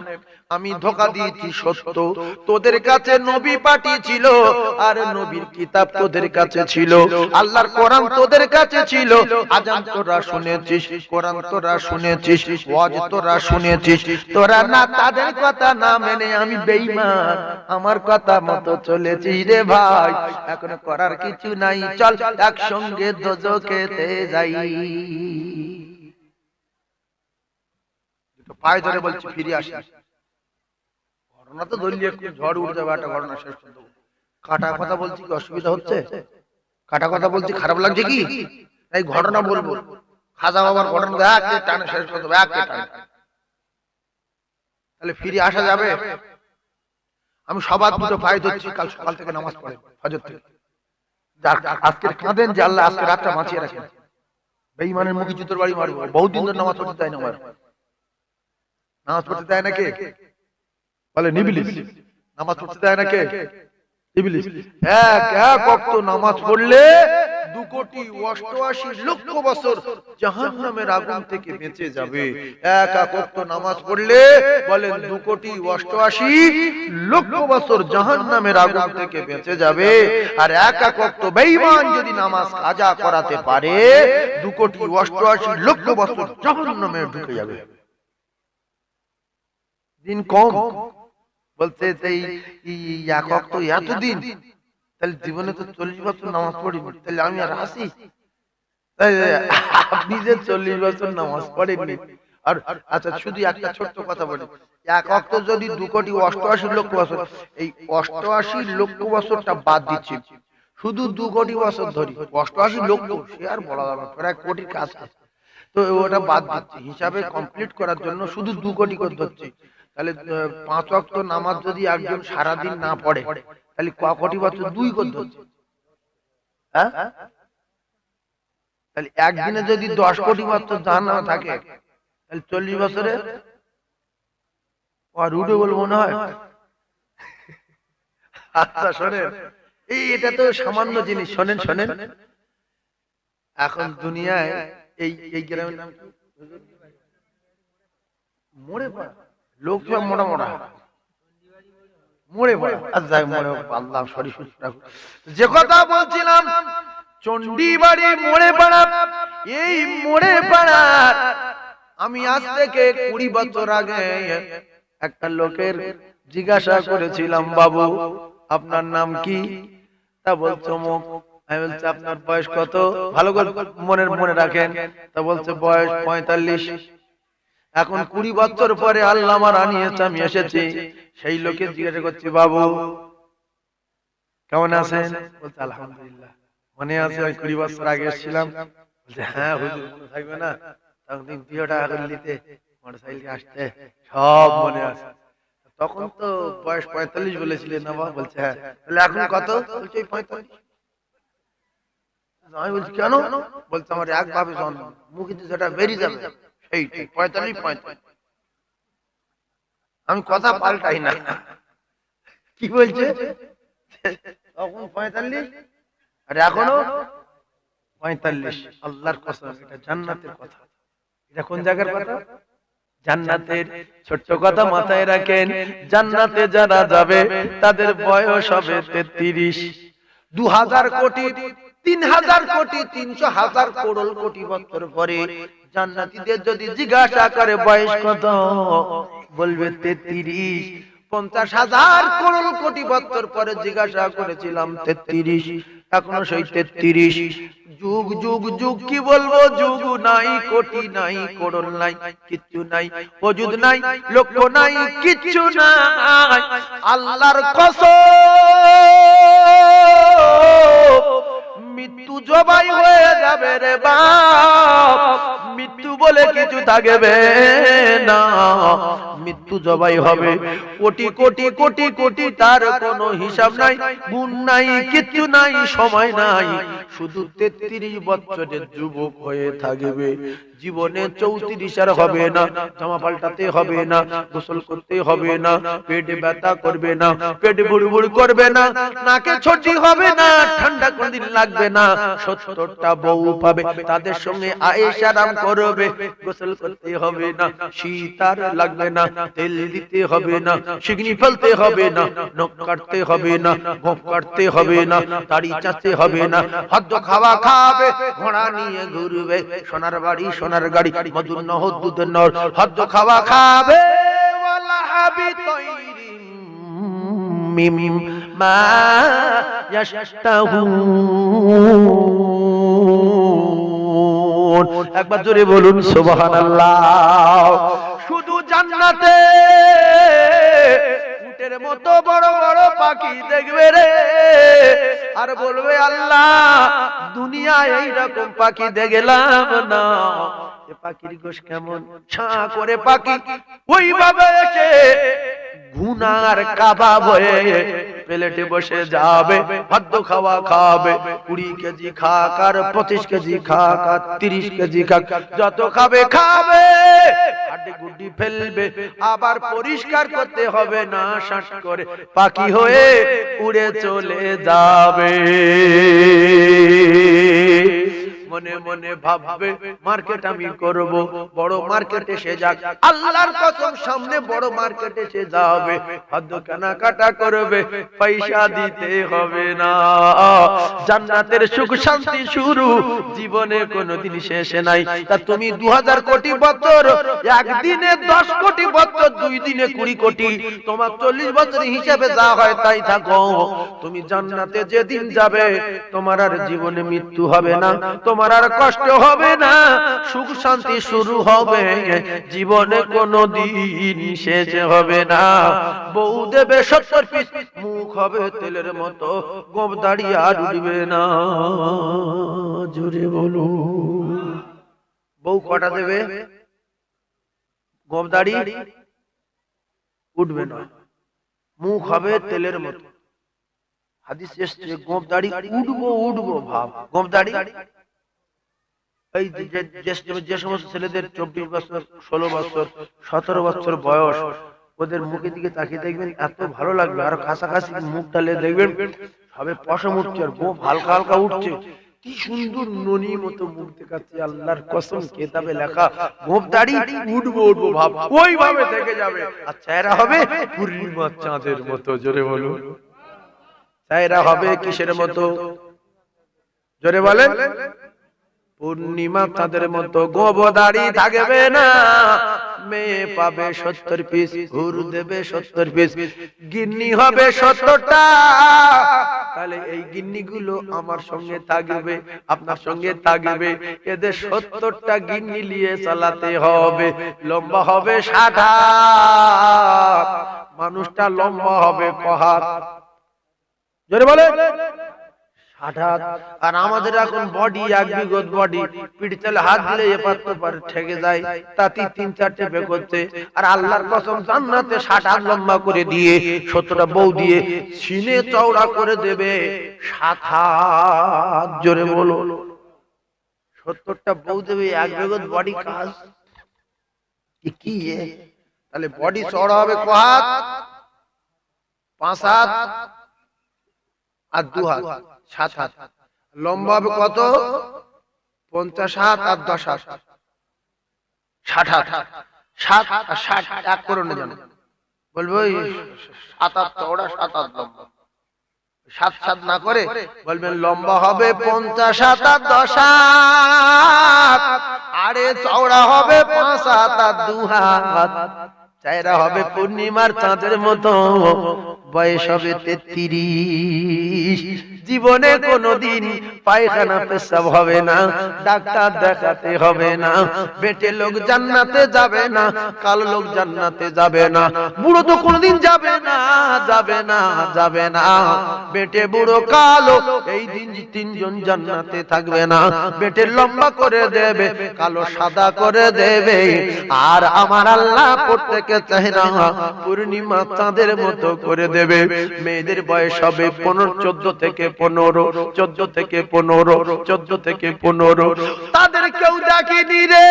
S1: আমি ধোঁকা দিয়েছি সত্য। তোদের কাছে নবী পাঠিয়েছিল, আর নবীর কিতাব তোদের কাছে ছিল, আল্লাহর কোরআন তোদের কাছে ছিল। আযান তোরা শুনেছিস, কোরআন তোরা শুনেছিস, ওয়াজ তোরা শুনেছিস। তোরা না তাদের কথা না মেনে আমি বেঈমান আমার কথা মতো চলেছি রে ভাই। এখন করার কিছু নাই, চল একসঙ্গে দোজখেতে যাই। পায়ে ধরে বলছি ফিরে আসি। ঘটনা তো ধরলে ঝড় উঠে যাবে, একটা ঘটনা শেষ করে দেবো। কাটা কথা বলছি, কি অসুবিধা হচ্ছে? কাটা কথা বলছি, খারাপ লাগছে কি? এই ঘটনা বলবো, খাজা বাবার ঘটনা এক টানে শেষ করতে হবে, এক টানে। তাহলে ফিরে আসা যাবে? আমি সবার দুটো পায়ে ধরছি, কাল সকাল থেকে নামাজ পড়ে ফজর থেকে। আজকে কাঁদেন যে আল্লাহ আজকে রাতটা বাঁচিয়ে রাখেন। বেঈমানের মুখে জুতোর বাড়ি মারবো। বহুদিন ধরে নামাজ পড়তে দেয় না, আমার নামাজ পড়তে দেয় না কে? বলে ইবলিস। নামাজ পড়তে দেয় না কে? ইবলিস। এক এক ওয়াক্ত নামাজ পড়লে 2,88,00,000 বছর জাহান্নামের আগুন থেকে বেঁচে যাবে। এক এক ওয়াক্ত নামাজ পড়লে বলেন 2,88,00,000 বছর জাহান্নামের আগুন থেকে বেঁচে যাবে। আর এক এক ওয়াক্ত বেঈমান যদি নামাজ কাজা করাতে পারে 2,88,00,000 বছর জাহান্নামে ঢুকে যাবে। দিন কম বলতে এই এক ওয়াক্ত এতদিন, তাহলে জীবনে তো 40 বছর নামাজ পড়িনি, তাহলে আমি আর আসি? আপনি যে 40 বছর নামাজ পড়েননি। আর আচ্ছা শুধু একটা ছোট্ট কথা বলি, এক ওয়াক্ত যদি 2,88,00,000 বছর, এই 88,00,000 বছরটা বাদ দিচ্ছি, শুধু 2 কোটি বছর ধরি, 88,00,000 সে আর বলা যাবে না, প্রায় কোটির কাছে। তো ওটা বাদ দিচ্ছি, হিসাবে কমপ্লিট করার জন্য শুধু 2 কোটি করে ধরছি। তাহলে 5 ওয়াক্ত নামাজ যদি একজন সারাদিন না পড়ে, তাহলে ক কোটি বছর? 2 কোটি ধরছে। হ্যাঁ, তাহলে একদিনে যদি 10 কোটি বছর জাহান্নামে থাকে, তাহলে 40 বছরে আর উঠে বলবো মনে হয়। আচ্ছা শোনেন, এটা তো সামান্য জিনিস। শোনেন শোনেন, এখন দুনিয়ায় এই গ্রামের নাম কি? মোড়ে পাড়া। লোক সব মোটা মোটা মোড়ে পাড়া। আচ্ছা মোড়ে, আল্লাহ শরীফ রাখুন। যে কথা বলছিলাম, চণ্ডীবাড়ি মোড়ে পাড়া। এই মোড়ে পাড়া আমি আজ থেকে 20 বছর আগে একটা লোকের জিজ্ঞাসা করেছিলাম, বাবু আপনার নাম কি? তা বলছে অমুক। আমি বলছি আপনার বয়স কত? ভালো করে মনে রাখেন। তা বলছে বয়স 45। এখন 20 বছর পরে আল্লাহ আমার আনিয়েছে, আমি এসেছি। সেই লোকে জিজ্ঞাসা করছি, বাবু কেমন আছেন? বলছে আলহামদুলিল্লাহ। মনে আছে ওই 20 বছর আগে এসেছিলাম? বলছে হ্যাঁ হুজুর, মনে থাকবে না? তখন 2 টাকা করে নিতে, মোটরসাইকেলে আসতে, সব মনে আছে। তখন তো বয়স 45 বলেছিলেন না? বলছে হ্যাঁ। তাহলে এখন কত? বলছে 45। আমি বলছি কেন? বলছে আমার একভাবে জন্ম, মুখে যেটা বেরিয়ে যাবে সেইটাই 45। আমি কথা পাল্টাই না। কি বলছে? তখন 45 আর এখনো 45। আল্লাহর কসম, এটা জান্নাতের কথা। এটা কোন জায়গার কথা? জান্নাতের। ছোট্ট কথা মাথায় রাখেন, জান্নাতে যারা যাবে তাদের বয়স হবে 33। 2000 কোটি, 3000 কোটি, 300,000 করোড় কোটি বছর পরে জান্নাতীদের যদি জিজ্ঞাসা করে বয়স কত, বলবে 33। 50,000 করোড় কোটি বছর পরে জিজ্ঞাসা করেছিলাম 33, এখনো সেই 33। যুগ যুগ যুগ কি বলবো, যুগ নাই, কোটি নাই, করোড় নাই, কিচ্ছু নাই, ওজুদ নাই, লক্ষ নাই, কিচ্ছু নাই। আল্লাহর কসম, মৃত্যু জবাই হয়ে যাবে রে বাপ, মৃত্যু বলে কিছু থাকবে না। মৃত্যু জবাই হবে, কোটি কোটি কোটি কোটি, তার কোনো হিসাব নাই, গুণ নাই, কিচ্ছু নাই, সময় নাই। শুধু 33 বছরের যুবক হয়ে থাকবে। জীবনে 34 আর হবে না, জামা পাল্টাতে হবে না, গোসল করতে হবে না, পেটে ব্যথা করবে না, পেটে বুড়বুড় করবে না, নাকে ছটি হবে না, ঠান্ডা কোনদিন লাগবে না। 70টা বউ পাবে, তাদের সঙ্গে আয়েশ আরাম করবে, গোসল করতে হবে না, শীত আর লাগবে না, তেল দিতে হবে না, শিকনি ফেলতে হবে না, নখ কাটতে হবে না, গোঁফ কাটতে হবে না, দাড়ি চাচতে হবে না, খাদ্য খাওয়া খাবে, ঘোড়া নিয়ে ঘুরবে, সোনার বাড়ি সোনার গাড়ি, মধুর নহর দুধের নহর, খাদ্য খাওয়া খাবে, ওয়ালা হাবি তৈরি মিম্মা ইয়াশতাহুন। একবার জোরে বলুন সুবহানাল্লাহ। শুধু জান্নাতে উটের মতো বড় বড় পাখি দেখবে রে আর বলবে আল্লাহ দুনিয়ায় এইরকম পাখি দেখলাম না, এ পাখির গোশ কেমন। ছাঁ করে পাখি ওইভাবে এসে গুনার কাবাব হয়ে প্লেটে বসে যাবে, খাদ্য খাওয়া খাবে। 20 কেজি খাক আর 25 কেজি খাক আর 30 কেজি খাক, যত খাবে খাবে, হাড্ডি গুড্ডি ফেলবে, আবার পরিষ্কার করতে হবে না, শাঁস করে পাখি হয়ে উড়ে চলে যাবে। মনে মনে ভাববে মার্কেট আমি করব, বড় মার্কেট এসে যাক, আল্লাহর কসম সামনে বড় মার্কেট এসে যাবে, খাদ্য কেনাকাটা করবে, পয়সা দিতে হবে না। জান্নাতের সুখ শান্তি শুরু, জীবনে কোনোদিন শেষ নাই। তা তুমি 2000 কোটি বছর, একদিনে 10 কোটি বছর, 2 দিনে 20 কোটি, তোমার 40 বছর হিসাবে যা হয় তাই থাকো। তুমি জান্নাতে যেদিন যাবে তোমার আর জীবনে মৃত্যু হবে না, তোমার আর কষ্ট হবে না, সুখ শান্তি শুরু হবে, জীবনে কোনোদিন শেষ হবে না। বউ দেবে 70 পিস, মুখ হবে তেলের মতো, গোঁফ দাড়ি আর উঠবে না। জোরে বলো। বউ কটা দেবে? গোঁফ দাড়ি উঠবে না, মুখ হবে তেলের মতো। হাদিস এসেছে গোঁফ দাড়ি উঠবো উঠবো ভাব। গোঁফ দাড়ি এই যে সমস্ত ছেলেদের 24 বছর, 16 বছর, 17 বছর বয়স, ওদের মুখের দিকে তাকিয়ে দেখবেন এত ভালো লাগবে, আর কাছাকাছি মুখ ডালে দেখবেন সবে পশম উঠছে আর গোঁফ হালকা হালকা উঠছে। কি সুন্দর ননি মতো মুখ দেখাচ্ছে, আল্লাহর কসম কিতাবে লেখা গোঁফ দাড়ি উঠবো উঠবো ভাব, ওইভাবে থেকে যাবে। আর চেহারা হবে পূর্ণিমার চাঁদের মতো। জোরে বলো। চেহারা হবে কিসের মতো? জোরে বলেন। পূর্ণিমা চাঁদের মতো। গোঁফ দাড়ি থাকবে না, মেয়ে পাবে 70 পিস, হুর দেবে 70 পিস, গিন্নি হবে 70টা। তাহলে এই গিন্নি গুলো আমার সঙ্গে থাকবে, আপনার সঙ্গে থাকবে, এদের 70টা গিন্নি নিয়ে চালাতে হবে। লম্বা হবে 60 হাত, মানুষটা লম্বা হবে ক হাত? জোরে বলে। 60 হাত। আর আমাদের এখন বডি 1 বিঘত বডি, পিঠ চালে হাত দিলে এপার তোপার ঠেকে যায়, তাতে 3-4টে বেক হচ্ছে। আর আল্লাহর কসম জান্নাতে 60 হাত লম্বা করে দিয়ে 70টা বউ দিয়ে সিনে চওড়া করে দেবে 7 হাত। জোরে বলো। 70টা বউ দেবে 1 বিঘত বডি কাজ কি? তাহলে বডি চওড়া হবে ক হাত? 5 হাত আর 2 হাত, 7 হাত। লম্বা হবে কত? 50 হাত আর 10 হাত, 60 হাত। 7 আর 60 এক করে না জানো, বলবো 7 হাত চওড়া 7 হাত লম্বা। 7 না করে বলবেন লম্বা হবে 50 হাত আর 10 হাত, আরে চওড়া হবে 5 হাত আর 2 হাত। চেহারা হবে পূর্ণিমার চাঁদের মতো, বয়স হবে 33। জীবনে কোনোদিন পায়খানা পেশাব হবে না, ডাক্তার দেখাতে হবে না, বেটে লোক জান্নাতে যাবে না, কালো লোক জান্নাতে যাবে না, বুড়ো তো কোনোদিন যাবে না, যাবে না, যাবে না। বেটে বুড়ো কালো এই দিন 3 জন জান্নাতে থাকবে না। বেটে লম্বা করে দেবে, কালো সাদা করে দেবে। আর আমার আল্লাহ প্রত্যেকে চায় না পূর্ণিমা চাঁদের মতো করে দেবে। মেয়েদের বয়স হবে 14 থেকে 15, 14 থেকে 15, 14 থেকে 15। তাদের কেউ দেখেনি রে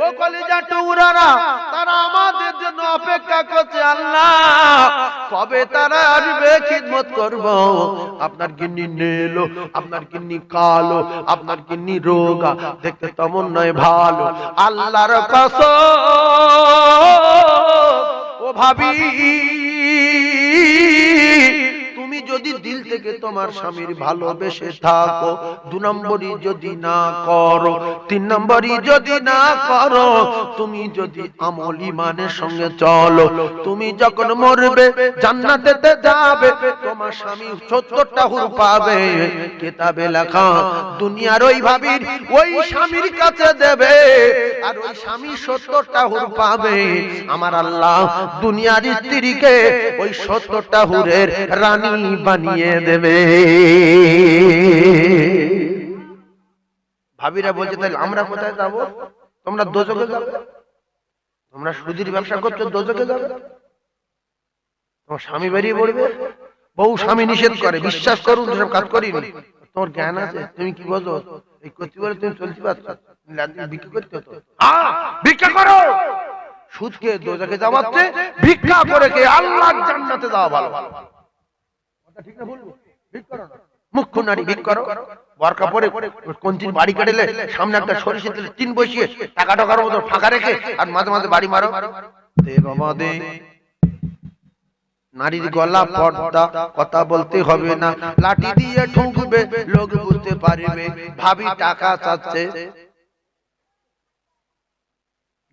S1: ও কলিজা টুকরারা, তারা আমাদের জন্য অপেক্ষা করছে। আল্লাহ কবে তারা আসবে, খিদমত করব। আপনার গিন্নি নেলো, আপনার গিন্নি কালো, আপনার গিন্নি রোগা, দেখতে তেমন নয় ভালো। আল্লাহর কসম ও ভাবি, তুমি যদি দিল থেকে তোমার স্বামীর ভালোবেসে থাকো, 2 নম্বরই যদি না করো, 3 নম্বরই যদি না করো, তুমি যদি আমল ঈমানের সঙ্গে চলো, তুমি যখন মরবে জান্নাতেতে যাবে, তোমার স্বামী 70টা হুর পাবে, কিতাবে লেখা দুনিয়ার ওই ভাবির ওই স্বামীর কাছে দেবে, আর ওই স্বামী 70টা হুর পাবে। আমার আল্লাহ দুনিয়ার স্ত্রীকে ওই 70টা হুরের রানী বানিয়ে দেবে। ভাবিরা বলছে তাহলে আমরা কোথায় যাব? তোমরা দোজখে যাবে, তোমরা সুদির ব্যবসা করছো, দোজখে যাবে। তোমার স্বামী বেরিয়ে পড়বে, বউ স্বামী নিষেধ করে, বিশ্বাস করুন সব কাজ করিনি। তোমার জ্ঞান আছে, তুমি কি বলো এই করতে বলে তুমি চলতে পারছো? ভিক্ষা করতে হতো, ভিক্ষা করো। সুদকে দোজখে যাওয়াচ্ছে, ভিক্ষা করে কে আল্লাহর জান্নাতে যাওয়া ভালো। কথা ঠিক না বলবো? ভিক্ষা করো না, মুখ্য নারী ভিক্ষা করো, বরকা পরে কোনদিন বাড়ি কাটলে সামনে একটা সরিষা তেলের টিন বসিয়ে টাকা টাকার মতো ফাঁকা রেখে আর মাঝে মাঝে বাড়ি মারো। দে বাবা দে। নারীর গলা পর্দা, কথা বলতে হবে না, লাঠি দিয়ে ঠুকবে, লোক বুঝতে পারবে ভাবি টাকা চাচ্ছে।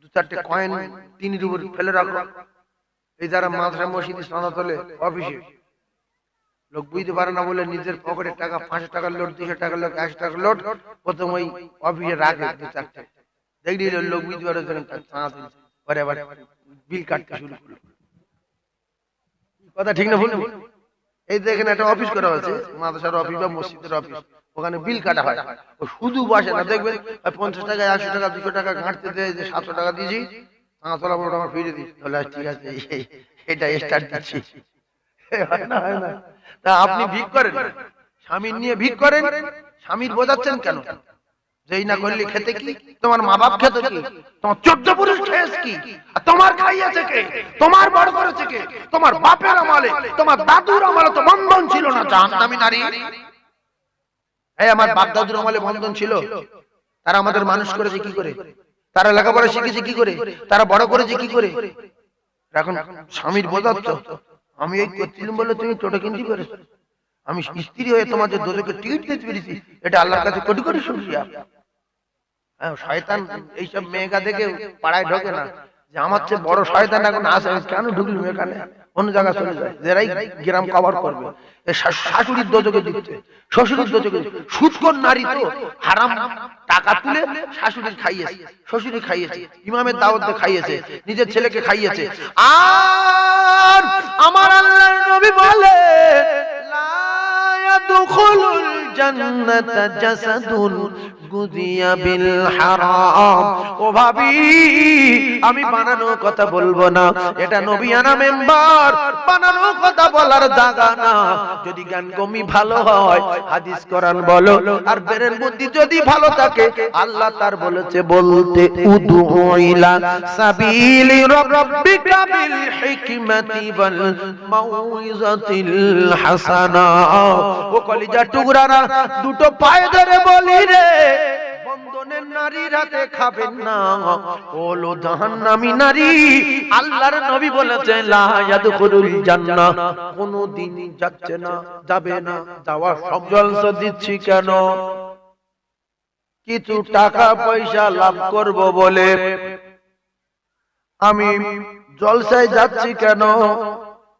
S1: 2-4টে কয়েন 3 রুপি ফেলে রাখো। এই যারা মাদ্রাসা মসজিদে চাঁদা তোলে অফিসে, লোক বুঝতে পারে না বলে নিজের পকেটে টাকা 500 টাকার নোট, 200 টাকার নোট, 100 টাকার নোট প্রথম ওই অফিসে রাখে 2-4টে। দেখলি লোক বুঝতে পারে চাঁদা তুলছে, পরে আবার বিল কাটতে শুরু করলো। কথা ঠিক না ভুল? এই দেখেন একটা অফিস করা হয়েছে, মাদ্রাসার অফিস বা মসজিদের অফিস, ওখানে বিল কাটা হয়। ও শুধু বসে না, দেখবেন 50 টাকা, 80 টাকা, 200 টাকা ঘাঁটতে দেয় যে 700 টাকা দিয়েছি, তোলা বড় আমার ফিরে দিই, তাহলে ঠিক আছে এটা স্টার্ট দিচ্ছি। হয় না, হয় না? তা আপনি ভিক করেন, স্বামীর নিয়ে ভিক করেন, স্বামীর বোঝাচ্ছেন কেন? যেই না করলে খেতে কি? তোমার মা বাপ খেতে কি? তোমার 14 পুরুষ খেয়েছে কি? আর তোমার খাইয়েছে কে? তোমার বড় করেছে কে? তোমার বাপের আমলে, তোমার দাদুর আমলে তো বন্ধন ছিল না জাহান্নামী নারী। এই আমার বাপ দাদুর আমলে বন্ধন ছিল, তারা আমাদের মানুষ করেছে কি করে? তারা লেখাপড়া শিখেছে কি করে? তারা বড় করেছে কি করে? এখন স্বামীর বোঝাচ্ছ আমি এই করছিলাম বলে তুমি টোটো কিনতে পেরেছো, আমি স্ত্রী হয়ে তোমাদের দোজখে টিকিট দিতে পেরেছি, এটা আল্লাহর কাছে কোটি কোটি শুকরিয়া। শয়তান এইসব মেয়েকা দেখে পাড়ায় ঢোকে না, যে আমার চেয়ে বড় শয়তান এখন আসে, কেন ঢুকলি এখানে, অন্য জায়গায় চলে যায়, যারাই গ্রাম কভার করবে। শাশুড়ির দোজখে দিচ্ছে, শ্বশুরের দোজখে, সুদখোর নারী তো হারাম টাকা তুলে শাশুড়ির খাইয়েছে, শ্বশুরের খাইয়েছে, ইমামের দাওয়াতে খাইয়েছে, নিজের ছেলেকে খাইয়েছে। আর আমার আল্লাহর নবী বলে লা ইয়াদখুলুল জান্নাতা জাসাদুন গুযিয়া বিল হারাম। ও ভাবি, আমি বানানো কথা বলবো না, এটা নবিয়ানা মেম্বার, বানানো কথা বলার জায়গা না। যদি জ্ঞান কমি ভালো হয় হাদিস কোরআন বলো, আর বেরের বুদ্ধি যদি ভালো থাকে আল্লাহ তার বলেছে বলতে উদু ইলা সাবিলি রাব্বিকা বিল হিকমাতি ওয়াল মাউইজাতিল হাসানা। ও কলিজা টুকরারা, দুটো পায়ে ধরে বলি রে, বন্ধনের নারীর হাতে খাবেন না, ওলো জাহান্নামী নারী। আল্লাহর নবী বলেছেন লা ইয়াদখুলুল জান্নাহ, কোনদিন যাচ্ছে না, যাবে না। যাওয়া সব জলসা দিচ্ছি কেন? কিছু টাকা পয়সা লাভ করব বলে। আমি জলসায় যাচ্ছি কেন?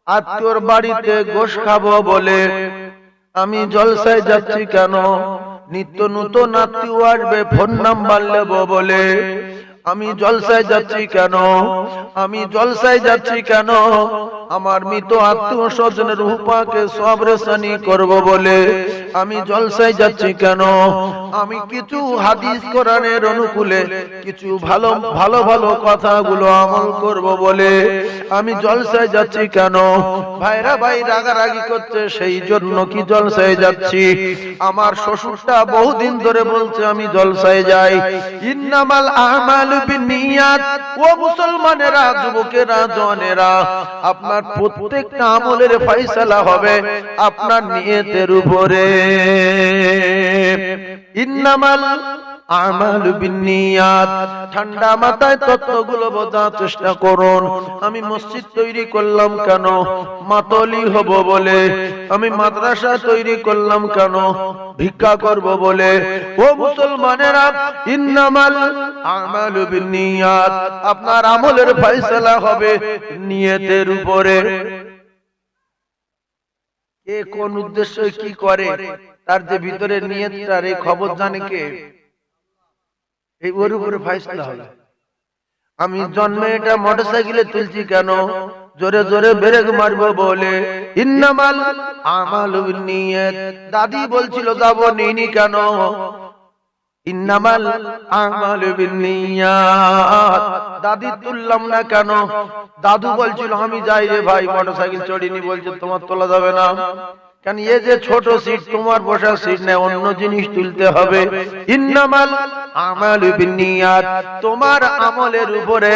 S1: আত্মীয়র বাড়িতে গোশ খাবো বলে। আমি জলসায় যাচ্ছি কেন? নিত্য নতুন আত্মীয় আসবে, ফোন নাম্বার নেব বলে। আমি জলসায় যাচ্ছি কেন? আমি জলসায় যাচ্ছি কেন? আমার মৃত আত্মীয় স্বজনের রূপাকে সবরেসানি করব বলে। আমি জলসায় যাচ্ছি কেন? আমি কিছু হাদিস কোরআনের অনুকূলে কিছু ভালো ভালো ভালো কথাগুলো আমল করব বলে আমি জলসায় যাচ্ছি কেন? ভাইরা ভাই রাগারাগি করছে, সেই জন্য কি জলসায় যাচ্ছি? আমার শ্বশুরটা বহুদিন ধরে বলছে আমি জলসায় যাই। ইন্নামাল আমালু বিনিয়াত। ও মুসলমানেরা, যুবকেরা, জওয়ানেরা, আপনার প্রত্যেকটা আমলের ফয়সালা হবে আপনার নিয়তের উপরে। ইন্নামাল আমালু বিন্নিয়াত। ঠান্ডা মাথায় তত্ত্বগুলো বোঝার চেষ্টা করুন। আমি মসজিদ তৈরি করলাম কেন? মাতলি হব বলে। আমি মাদ্রাসা তৈরি করলাম কেন? ভিক্ষা করব বলে। ও মুসলমানেরা, ইন্নামাল আমালু বিন্নিয়াত, আপনার আমলের ফয়সালা হবে নিয়তের উপরে। কে কোন উদ্দেশ্য কি করে, তার যে ভিতরে নিয়তটার এই খবর জানে কে? এই ওর উপরে ফয়সালা হবে। আমি জন্মে এটা মোটরসাইকেলে তুলছি কেন? জোরে জোরে ব্রেক মারবো বলে। ইন্নামাল আমালু বিন্নিয়াত। দাদি বলছিল যাব নিনি কেন? ইন্নামাল আমালু বিন্নিয়াত। দাদি তুললাম না কেন? দাদু বলছিল আমি যাই রে ভাই, মোটরসাইকেল চড়িনি, বলছে তোমার তোলা যাবে না কেন? এই যে ছোট সিট, তোমার বসার সিট না, অন্য জিনিস তুলতে হবে। ইন্নামাল আমালু বিন্নিয়াত। তোমার আমলের উপরে,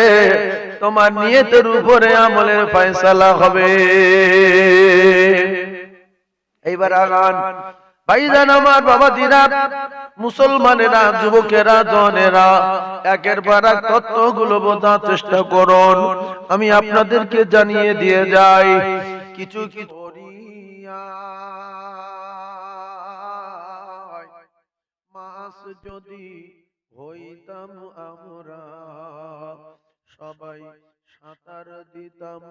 S1: তোমার নিয়তের উপরে আমলের ফয়সালা হবে। এইবার আগান ভাইজান আমার, বাবাজিরা, মুসলমানেরা, যুবকেরা, জনেরা, একের পর এক তত্ত্বগুলো বোঝার চেষ্টা করুন। আমি আপনাদেরকে জানিয়ে দিয়ে যাই, কিছু কিছু মাস যদি হইতাম আমরা, সবাই সাঁতার দিতাম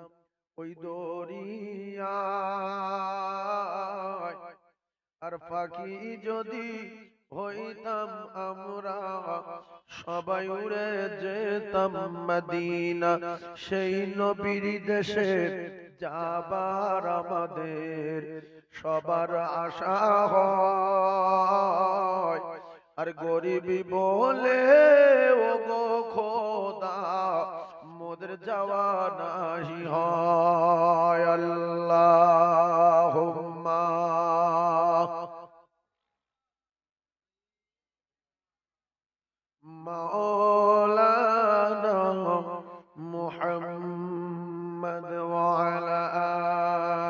S1: ওই দরিয়ায়। আর পাখি যদি হইতাম আমরা, সবাই উড়ে যেতাম মদিনা। সেই নবীর দেশে যাবার আমাদের সবার আশা হয়। আর গরিবি বলে ও গো খোদা, মোদের যাওয়া নাহি হয়। আল্লাহুম্মা মাওলানা মুহাম্মদ ওয়া আলা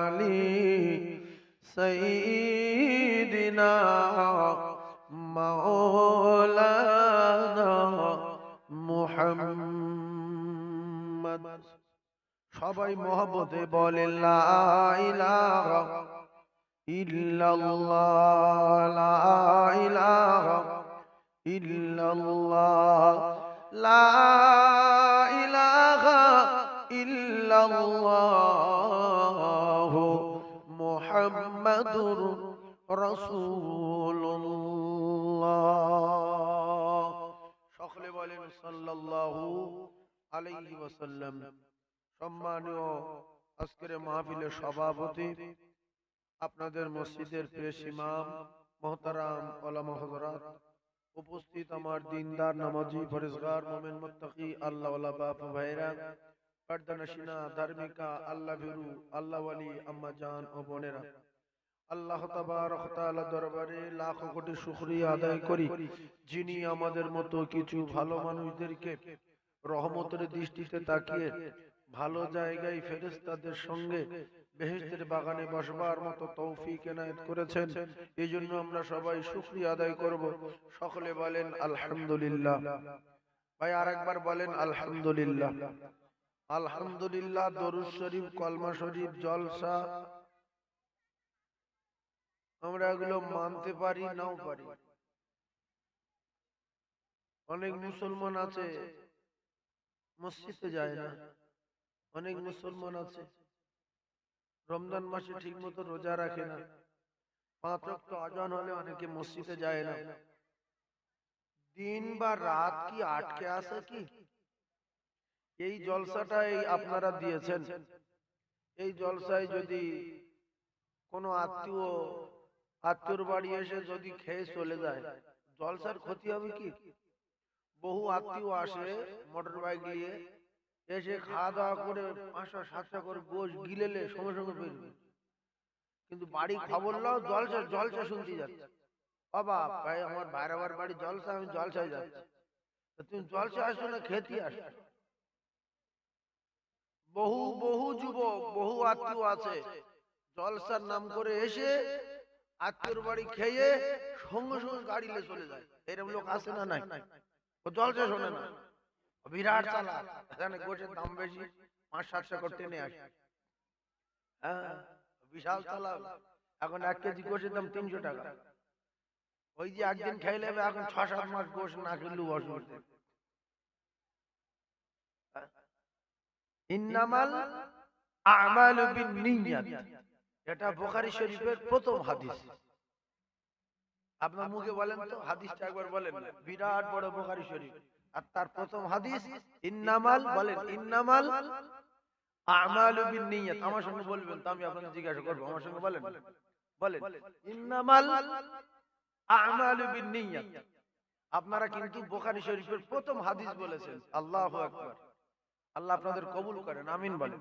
S1: আলি সাইয়্যিদিনা মাওলানা মুহাম্মদ। সবাই মহব্বতে বলে লা ইলাহা ইল্লাল্লাহ, লা ইলাহা ইল্লাল্লাহ, লা ইলাহা ইল্লাল্লাহ, মুহাম্মাদুর রাসূলুল্লাহ। সকলে বলেন সাল্লাল্লাহু আলাইহি ওয়াসাল্লাম। সম্মানীয় আজকের মাহফিলের সভাপতি, আপনাদের মসজিদের পেশ ইমাম মুহতারাম ওলামা হযরত, উপস্থিত আমার দিনদার, নামাজি, পরেজগার, মুমিন, মুত্তাকি, আল্লাহওয়ালা বাপ ভাইরা, পর্দানশিনা, ধার্মিকা, আল্লাহ ভীরু, আল্লাহ ওয়ালি আম্মা জান ও বোনেরা, আল্লাহ তাবারক ওয়া তাআলা দরবারে লাখ কোটি শুকরিয়া আদায় করি, যিনি আমাদের মতো কিছু ভালো মানুষদেরকে রহমতের দৃষ্টিতে তাকিয়ে ভালো জায়গায় ফেরেশতাদের সঙ্গে বেহেশতের বাগানে বসবার মতো তৌফিক এনায়েত করেছেন। এই জন্য আমরা সবাই শুকরিয়া আদায় করব। সকলে বলেন আলহামদুলিল্লাহ। ভাই আরেকবার বলেন আলহামদুলিল্লাহ। আলহামদুলিল্লাহ। দরুদ শরীফ, কলমা শরীফ, জলসা, আমরা এগুলো মানতে পারি নাও পারি। অনেক মুসলমান আছে মসজিদে যায় না, অনেক মুসলমান আছে রমজান মাসে ঠিক মতো রোজা রাখে না, 5 ওয়াক্ত আজান হলে অনেকে মসজিদে যায় না। দিন বা রাত কি আটকে আছে কি? এই জলসাটাই আপনারা দিয়েছেন, এই জলসায় যদি কোনো আত্মীয়র বাড়ি এসে যদি খেয়ে চলে যায়, জলসার ক্ষতি হবে কি? বহু আত্মীয় আসে মোটর বাইক নিয়ে, এসে খাওয়া দাওয়া করে 500-700 করে গোশ গিলেলে সঙ্গে সঙ্গে বেরবে, কিন্তু বাড়ি খবর নাও জলসা জলসা শুনতে যাচ্ছে। বাবা ভাই আমার ভাইরাবার বাড়ি জলসা, আমি জলসায় যাচ্ছি। তুমি জলসা আসছো না খেতে আসছো? বহু বহু যুবক, বহু আত্মীয় আছে জলসার নাম করে এসে আত্মীয়র বাড়ি খেয়ে সঙ্গে সঙ্গে গাড়ি নিয়ে চলে যায়। এরকম লোক আসে না নাই? ও জলসা শোনে না, বিরাট চালাক। এখানে গোশের দাম বেশি, 500-700 করে টেনে আসে। হ্যাঁ, বিশাল চালাক। এখন 1 কেজি গোশের দাম 300 টাকা। ওই যে একদিন খেয়ে নেবে, এখন 6-7 মাস গোশ না খেলেও অসুবিধা। ইন্নামাল আমালু বিন্নিয়াত, এটা বুখারী শরীফের প্রথম হাদিস। আপনার মুখে বলেন তো হাদিসটা একবার বলেন না। বিরাট বড় বুখারী শরীফ, আর তার প্রথম হাদিস ইন্নামাল, বলেন ইন্নামাল আমালু বিন্নিয়াত। আমার সঙ্গে বলবেন তো আমি আপনাকে জিজ্ঞাসা করব, আমার সঙ্গে বলেন বলেন ইন্নামাল আমালু বিন্নিয়াত। আপনারা কিন্তু বুখারী শরীফের প্রথম হাদিস বলেছেন। আল্লাহু আকবার। আল্লাহ আপনাদের কবুল করেন, আমিন বলেন।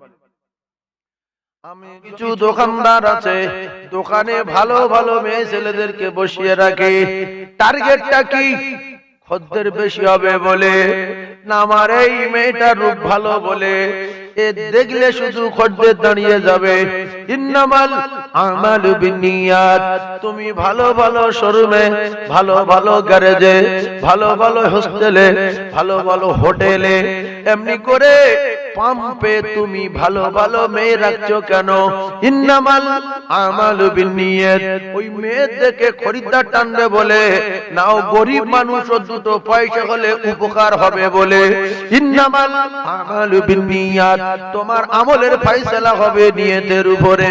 S1: আমি কিছু দোকানদার আছে, দোকানে ভালো ভালো মেয়ে ছেলেদেরকে বসিয়ে রাখে। টার্গেটটা কি? খদ্দের বেশি হবে বলে না, আমার এই মেয়েটার রূপ ভালো বলে। এ দেখলে শুধু খদ্দের দাঁড়িয়ে যাবে। ইন্নামাল আমালু বিন্নিয়াত। তুমি ভালো ভালো শোরুমে, ভালো ভালো গ্যারেজে, ভালো ভালো হোস্টেলে, ভালো ভালো হোটেলে, এমনি করে পাম্পে তুমি ভালো ভালো মেয়ে রাখছো কেন? ইন্নামাল আমালু বিন্নিয়াত। ওই মেয়ে দেখে খরিদ্দার টানবে বলে, নাও গরিব মানুষ ও দুটো পয়সা হলে উপকার হবে বলে। ইন্নামাল আমালু বিন্নিয়াত। তোমার আমলের ফয়সালা হবে নিয়তের উপরে।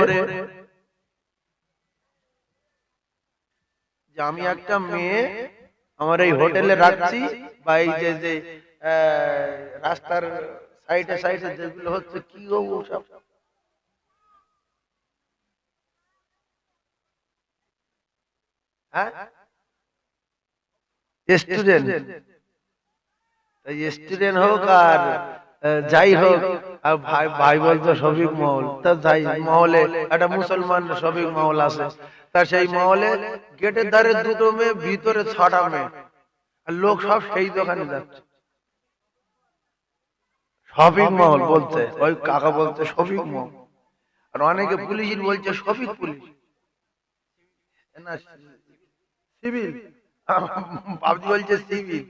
S1: যে আমি একটা মেয়ে আমার এই হোটেলে রাখছি, বা এই যে রাস্তার সাইডে সাইডে যেগুলো হচ্ছে, কি গো সব স্টুডেন্ট, স্টুডেন্ট হোক আর যাই হোক, ভাই ভাই বলতো শফিক মহল, তা যাই মহলে একটা মুসলমান শফিক মহল আছে, তা সেই মহলে গেটের ধারে দুটো মেয়ে, ভিতরে 6টা মেয়ে, আর লোক সব সেই দোকানে যাচ্ছে। শফিক মহল বলতে, ওই কাকা বলতে শফিক মহল, আর অনেকে পুলিশ বলছে শফিক পুলিশ, না সিভিল, বাবু বলছে সিভিল,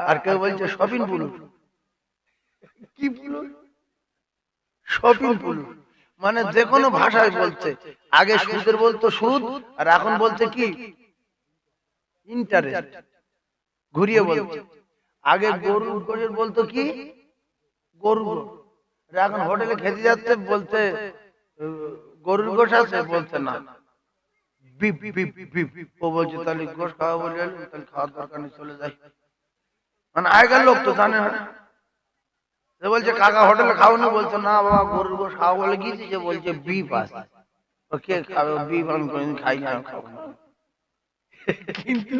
S1: আর কেউ বলছে শপিং পুলিশ। কি পুলিশ? শপিং পুলিশ মানে যে কোনো ভাষায় বলছে। আগে সুদের বলতো সুদ, আর এখন বলছে কি ইন্টারেস্ট, ঘুরিয়ে বলছে। আগে গরুর গোশের বলতো কি গরু, এখন হোটেলে খেতে যাচ্ছে বলতে গরুর গোশ আছে, বলছে না বিপ বিপ বিপ। ও বলছে তাহলে গোশ খাওয়া বলে, তাহলে খাওয়ার দরকার নেই, চলে যাই। মানে আগের লোক তো জানে না। বলছে কাকা হোটেলে খাওনি, বলছে না বাবা গরুর গোশ খাওয়া বলে গিয়েছি, যে বলছে বিপ আছে। কে খাবে বিপ? আমি কোনদিন খাই না, খাবো না। কিন্তু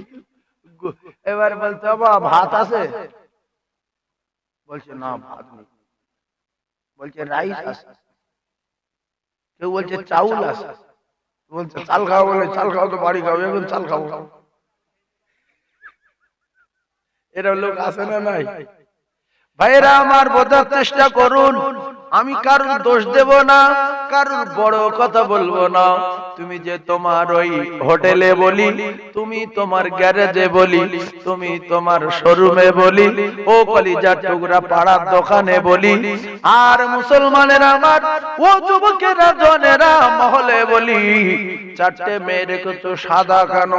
S1: এবার বলছে বাবা ভাত আছে, বলছে না ভাত নেই, বলছে রাইস আছে, কেউ বলছে চাউল আছে, বলছে চাল খাও বলে, চাল খাও তো বাড়ি খাও, এখন চাল খাবো। এরা লোক আছে না নাই? ভাইরা আমার, বোঝার চেষ্টা করুন। আমি কারোর দোষ দেব না, কারোর বড় কথা বলবো না। তুমি যে তোমার ওই হোটেলে বলি, তুমি তোমার গ্যারেজে বলি, তুমি তোমার শোরুমে বলি, ও কলিজার টুকরা পাড়ার দোকানে বলি, আর মুসলমানের আমার ও যুবকেরা জনেরা মহলে বলি, 4টে মেয়ে রেখেছো সাদা কেন?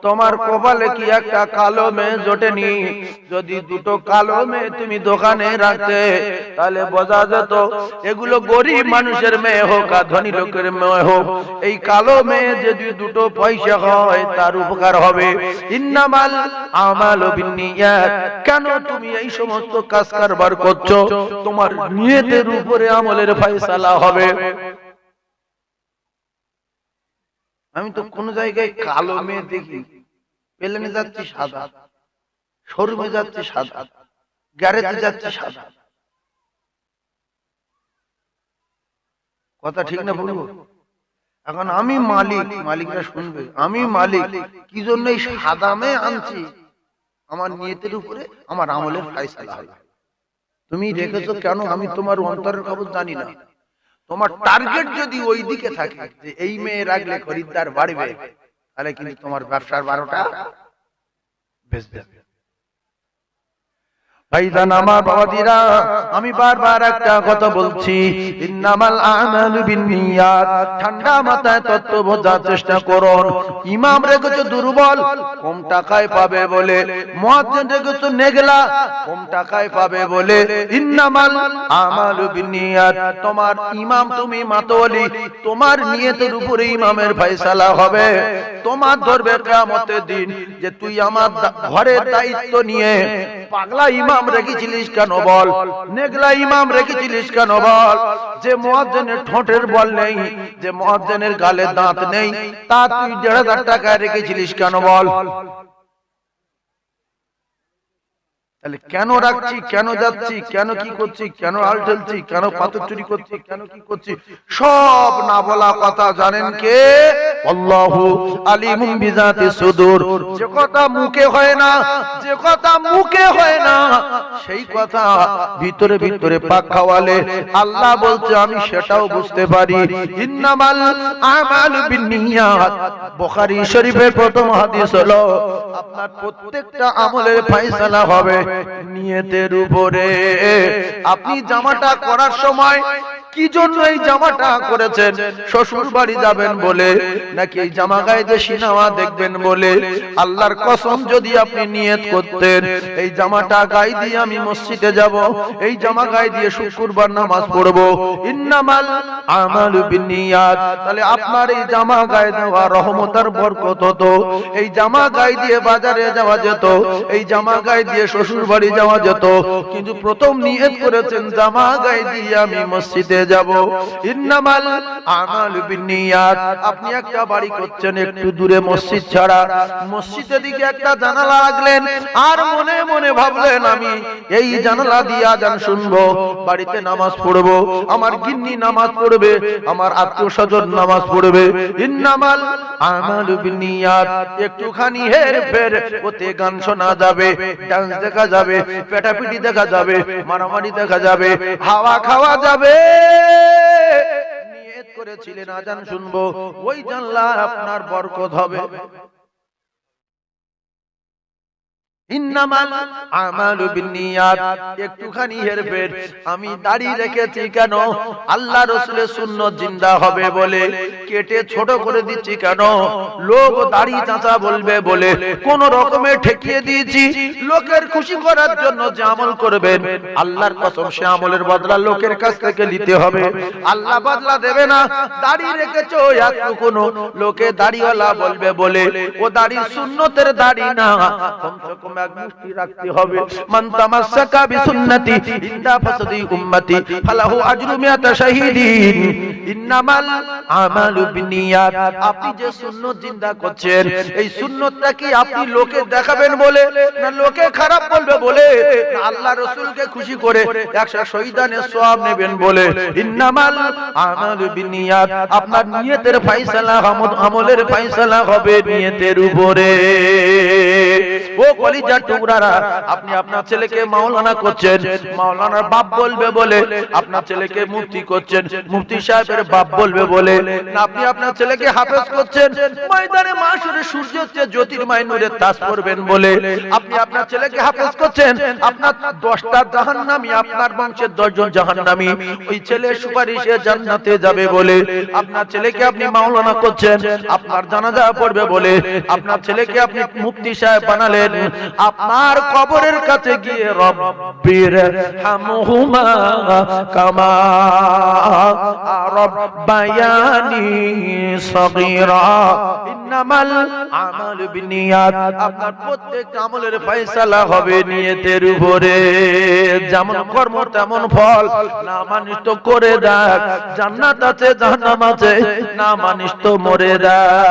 S1: তোমার কপালে কি একটা কালো মেয়ে জোটেনি? যদি 2টো কালো মেয়ে তুমি দোকানে রাখতে, তাহলে বোঝা যেত এগুলো গরিব মানুষের মেয়ে হোক আর ধনী লোকের মেয়ে হোক, এই কালো মেয়ে যদি 2টো পয়সা হয় তার উপকার হবে। ইন্নামাল আমালু বিন্নিয়াত। কেন তুমি এই সমস্ত কাজ কারবার করছো? তোমার নিয়তের উপরে আমলের ফয়সালা হবে। আমি তো কোন জায়গায় কালো মেয়ে দেখি, প্লেনে যাচ্ছি সাদা, শোরুমে যাচ্ছি সাদা, গ্যারেজে যাচ্ছি সাদা। কথা ঠিক না বলবো? এখন আমি মালিক, মালিকরা শুনবে, আমি মালিক, কি জন্য এই সাদা মেয়ে আনছি? আমার নিয়তের উপরে আমার আমলের ফয়সালা হবে। তুমি রেখেছো কেন? আমি তোমার অন্তরের খবর জানি না। তোমার টার্গেট যদি ওই দিকে থাকে যে এই মেয়ে রাখলে খরিদ্দার বাড়বে, তাহলে কিন্তু তোমার ব্যবসার 12টা বেজে যাবে। ভাইজান আমার বাবাজিরা, আমি বারবার একটা কথা বলছি, ইন্নামাল আমালু বিন্নিয়াত। ঠান্ডা মাথায় তত্ত্ব বোঝার চেষ্টা করুন। ইমাম রেখেছো দুর্বল, কম টাকায় পাবে বলে, মুয়াজ্জিন রেখেছো নেগলা, কম টাকায় পাবে বলে। ইন্নামাল আমালু বিন্নিয়াত। তোমার ইমাম তুমি মাতোয়ালি, তোমার নিয়তের উপরে ইমামের ফয়সালা হবে। তোমার ধরবে কিয়ামতের দিন যে তুই আমার ঘরের দায়িত্ব নিয়ে পাগলা ইমাম রেখেছিলিস কেন বল, নেগলা ইমাম রেখেছিলিস কেন বল। যে মুয়াজ্জিনের ঠোঁটের বল নেই, যে মুয়াজ্জিনের গালে দাঁত নেই, তা তুই 1,500 টাকা রেখেছিলিস কেন বল। তাহলে কেন রাখছি, কেন যাচ্ছি, কেন কি করছি, কেন আল ঢেলছি, কেন পাথর চুরি করছি, কেন কি করছি, সব না বলা কথা জানেন কে? আল্লাহু আলিমুম বিজাতি সুদূর। যে কথা মুখে হয় না, যে কথা মুখে হয় না, সেই কথা ভিতরে ভিতরে পাক খাওয়ালে আল্লাহ বলছে আমি সেটাও বুঝতে পারি। ইন্নামাল আমালু বিন্নিয়াত। বুখারী শরীফের প্রথম হাদিস হলো আপনার প্রত্যেকটা আমলের ফয়সালা হবে নিয়তের উপরে। আপনি জামাটা করার সময় কি জন্য এই জামাটা করেছেন? শ্বশুর বাড়ি যাবেন বলে, নাকি এই জামা গায়ে দিয়ে সিনেমা দেখবেন বলে? আল্লাহর কসম যদি আপনি নিয়ত করতেন এই জামাটা গায়ে দিয়ে আমি মসজিদে যাব, এই জামা গায়ে দিয়ে শুক্রবার নামাজ পড়ব, ইন্নামাল আমালু বিন্নিয়াত, তাহলে আপনার এই জামা গায়ে দেওয়া রহমতের বরকত হতো। এই জামা গায়ে দিয়ে বাজারে যাওয়া যেত, এই জামা গায়ে দিয়ে শ্বশুর বাড়ি যাওয়া যেত। কিন্তু প্রথম নিয়ত করেছেন জামা গায়ে দিয়ে আমি মসজিদে যাব। ইন্নামাল আমালু বিন্নিয়াত। আপনি একটা বাড়ি করছেন একটু দূরে মসজিদ ছাড়া, মসজিদের দিকে একটা জানালা রাখলেন আর মনে মনে ভাবলেন আমি এই জানালা দিয়ে আজান শুনবো, বাড়িতে নামাজ পড়বো, আমার গিন্নি নামাজ পড়বে, আমার আত্মীয়স্বজন নামাজ পড়বে। ইন্নামাল আমালু বিন্নিয়াত। একটুখানি হেরফের ওতে গান শোনা যাবে, ডান্স দেখা যাবে, পেটাপিটি দেখা যাবে, মারামারি দেখা যাবে, হাওয়া খাওয়া যাবে। নিয়ত করেছিলেন আজান শুনবো, ওই জানলা আপনার বরকত হবে। ইন্নামাল আমালু বিন্নিয়াত। একটুখানি হেরফের, আমি দাড়ি রেখেছি কেন? আল্লাহ রাসূলের সুন্নাত জিন্দা হবে বলে। কেটে ছোট করে দিচ্ছি কেন? লোক দাড়ি চাচা বলবে বলে কোন রকমে ঠেকিয়ে দিয়েছি। লোকের খুশি করার জন্য যে আমল করবেন, আল্লাহর কসম সে আমলের বদলা লোকের কাছ থেকে নিতে হবে, আল্লাহ বদলা দেবে না। দাড়ি রেখেছো একটু কোন লোকে দাড়িওয়ালা বলবে বলে, ও দাড়ি সুন্নতের দাড়ি না, কমসে কম এক মুষ্টি রাখতে হবে। মান তামাসসাকা বিসুন্নতি ইনদা ফাসাদি উম্মতি ফালাহু আজরু মিয়াতা শাহীদিন। ইন্নামাল আমালু বিন্নিয়াত। আপনি যে সুন্নাত জিন্দা করছেন, এই সুন্নাতটা কি আপনি লোকে দেখাবেন বলে, না লোকে খারাপ বলবে বলে, না আল্লাহ রাসূলকে খুশি করে 100 শহীদানের সওয়াব নেবেন বলে? ইন্নামাল আমালু বিন্নিয়াত। আপনার নিয়তের ফয়সালা, আমলের ফয়সালা হবে নিয়তের উপরে। ও কলিজার টুকরারা, আপনি আপনার ছেলেকে মাওলানা করছেন, মাওলানার বাপ বলবে বলে। আপনার ছেলেকে মুফতি করছেন, মুফতি সাহেবের বাপ বলবে বলে। না আপনি আপনার ছেলেকে হাফেজ করছেন, ময়দানে মাশরে সূর্যের চেয়ে জ্যোতির্ময় নূরের তাজ পড়বেন বলে। আপনি আপনার ছেলেকে হাফেজ করছেন, আপনার 10টা জাহান্নামী, আপনার বংশের 10 জন জাহান্নামী, ওই ছেলে সুপারিশে জান্নাতে যাবে বলে। আপনার ছেলেকে আপনি মাওলানা করছেন, আপনার জানাজা পড়বে বলে। আপনার ছেলেকে আপনি মুফতি সাহেব বানালেন, আপনার কবরের কাছে গিয়ে রব্বির হামহুমা কামা রব্বায়ানি সগীরা। ইন্নামাল আমালু বিন্নিয়াত। আপনার প্রত্যেক আমলের ফয়সালা হবে নিয়তের উপরে। যেমন কর্ম তেমন ফল, না মানিস তো করে দেখ, জান্নাত আছে জাহান্নাম আছে, না মানিস তো মরে দেখ।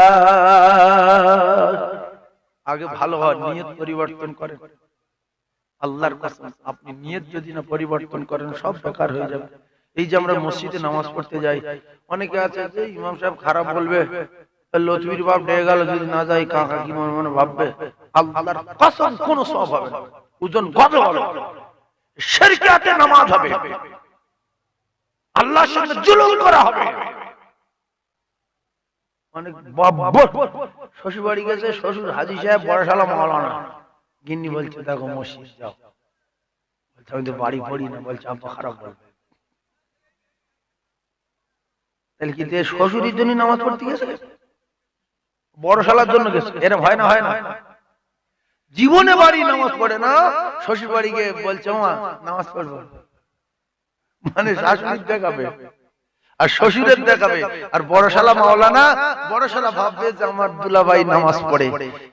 S1: আগে ভালো হয়, নিয়ত পরিবর্তন করেন। আল্লাহর কসম, আপনি নিয়ত যদি না পরিবর্তন করেন সব বেকার হয়ে যাবে। এই যে আমরা মসজিদে নামাজ পড়তে যাই, অনেকে আছে যে ইমাম সাহেব খারাপ বলবে, লতবির বাপ ডেকে গেল, যদি না যাই কাকা কি মনে মনে ভাববে। আল্লাহর কসম কোন সওয়াব হবে না, ওজন গজব হবে, শিরকিয়াতে নামাজ হবে, আল্লাহর সঙ্গে জুলুম করা হবে। অনেক বাব্বর শ্বশুর বাড়ি গেছে, শ্বশুর হাজি সাহেব বড়শালা মাওলানা। গিন্নি বলছে দেখো মসজিদ যাও, বলছে আমি তো বাড়ি পড়ি না, বলছে আব্বা খারাপ বলবে। তাহলে কি শ্বশুরের জন্য নামাজ পড়তে গেছে, বড়শালার জন্য গেছে? এরকম হয় না? হয় না? জীবনে বাড়ি নামাজ পড়ে না, শ্বশুর বাড়ি গিয়ে বলছে মা নামাজ পড়বো, মানে শাশুড়ির দেখাবে আর শ্বশুরের দেখাবে। আর বড়শালা মাওলানা, বড়শালা ভাববে যে আমার দুলাভাই নামাজ পড়ে।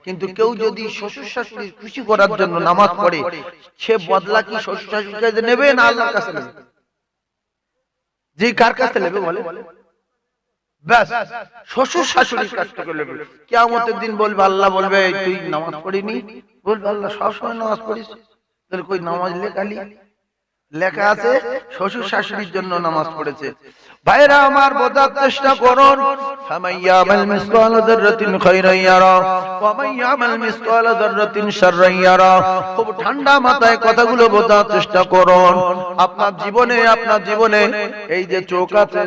S1: কিন্তু কেউ যদি শ্বশুর শাশুড়ি খুশি করার জন্য নামাজ পড়ে, সে বদলা কি শ্বশুর শাশুড়ির কাছে নেবে না আল্লাহর কাছে নেবে? যে কার কাছে নেবে বলে? ব্যাস শ্বশুর শাশুড়ির কাছ থেকে নেবে। কিয়ামতের দিন বলবে, আল্লাহ বলবে তুই নামাজ পড়িনি? বলবে আল্লাহ সবসময় নামাজ পড়িস। তাহলে কই নামাজ লেখালি? লেখা আছে শ্বশুর শাশুড়ির জন্য নামাজ পড়েছে। ভাইরা আমার, বোঝার চেষ্টা করুন। ফামাইয়ামাল মিসকাল যাররাতিন খায়রান ইয়ারা ওয়া মাইয়ামাল মিসকাল যাররাতিন শাররান ইয়ারা। খুব ঠান্ডা মাথায় কথাগুলো বোঝার চেষ্টা করুন। আপনার জীবনে এই যে চোখ আছে,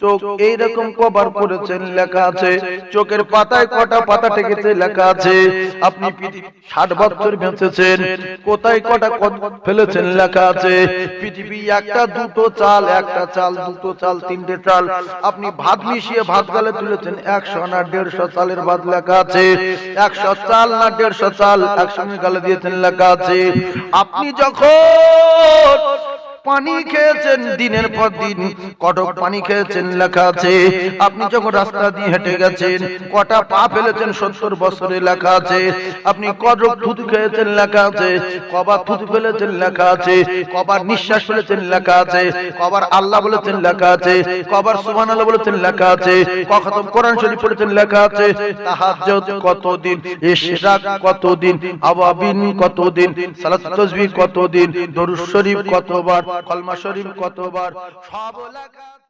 S1: চোখ এইরকম কভার করেছেন, লেখা আছে চোখের পাতায় কটা পাতা ঠেকেছে, লেখা আছে। আপনি 60 বছর বেঁচেছেন, কোথায় কটা ফেলেছেন, লেখা আছে। পৃথিবী একটা দুটো চাল, একটা চাল দুটো চাল তিনটে চাল। আপনি ভাত মিশিয়ে ভাত গালে তুলেছেন 100 না 150 চালের ভাত, লেখা আছে। 100 চাল না 150 চাল একসঙ্গে গালে দিয়েছেন, লেখা আছে। আপনি যখন পানি খেয়েছেন দিনের পর দিন, কটক পানি খেয়েছেন, লেখা আছে। আপনি যখন রাস্তা দিয়ে হেঁটে গেছেন, কটা পা ফেলেছেন 70 বছরে, লেখা আছে। আপনি কটক থুতু খেয়েছেন, লেখা আছে। কবার থুতু ফেলেছেন, লেখা আছে। কবার নিঃশ্বাস ফেলেছেন, লেখা আছে। কবার আল্লাহ বলেছেন, লেখা আছে। কবার সুবহানাল্লাহ বলেছেন, লেখা আছে। কখন কোরআন শরীফ পড়েছেন, লেখা আছে। তাহাজ্জুদ কতদিন, ইশরাক কতদিন, আওয়াবিন কতদিন, সালাত তাসবিহ কতদিন, দরুদ শরীফ কতবার, কলমা শরীফ কতবার, সব লেখা।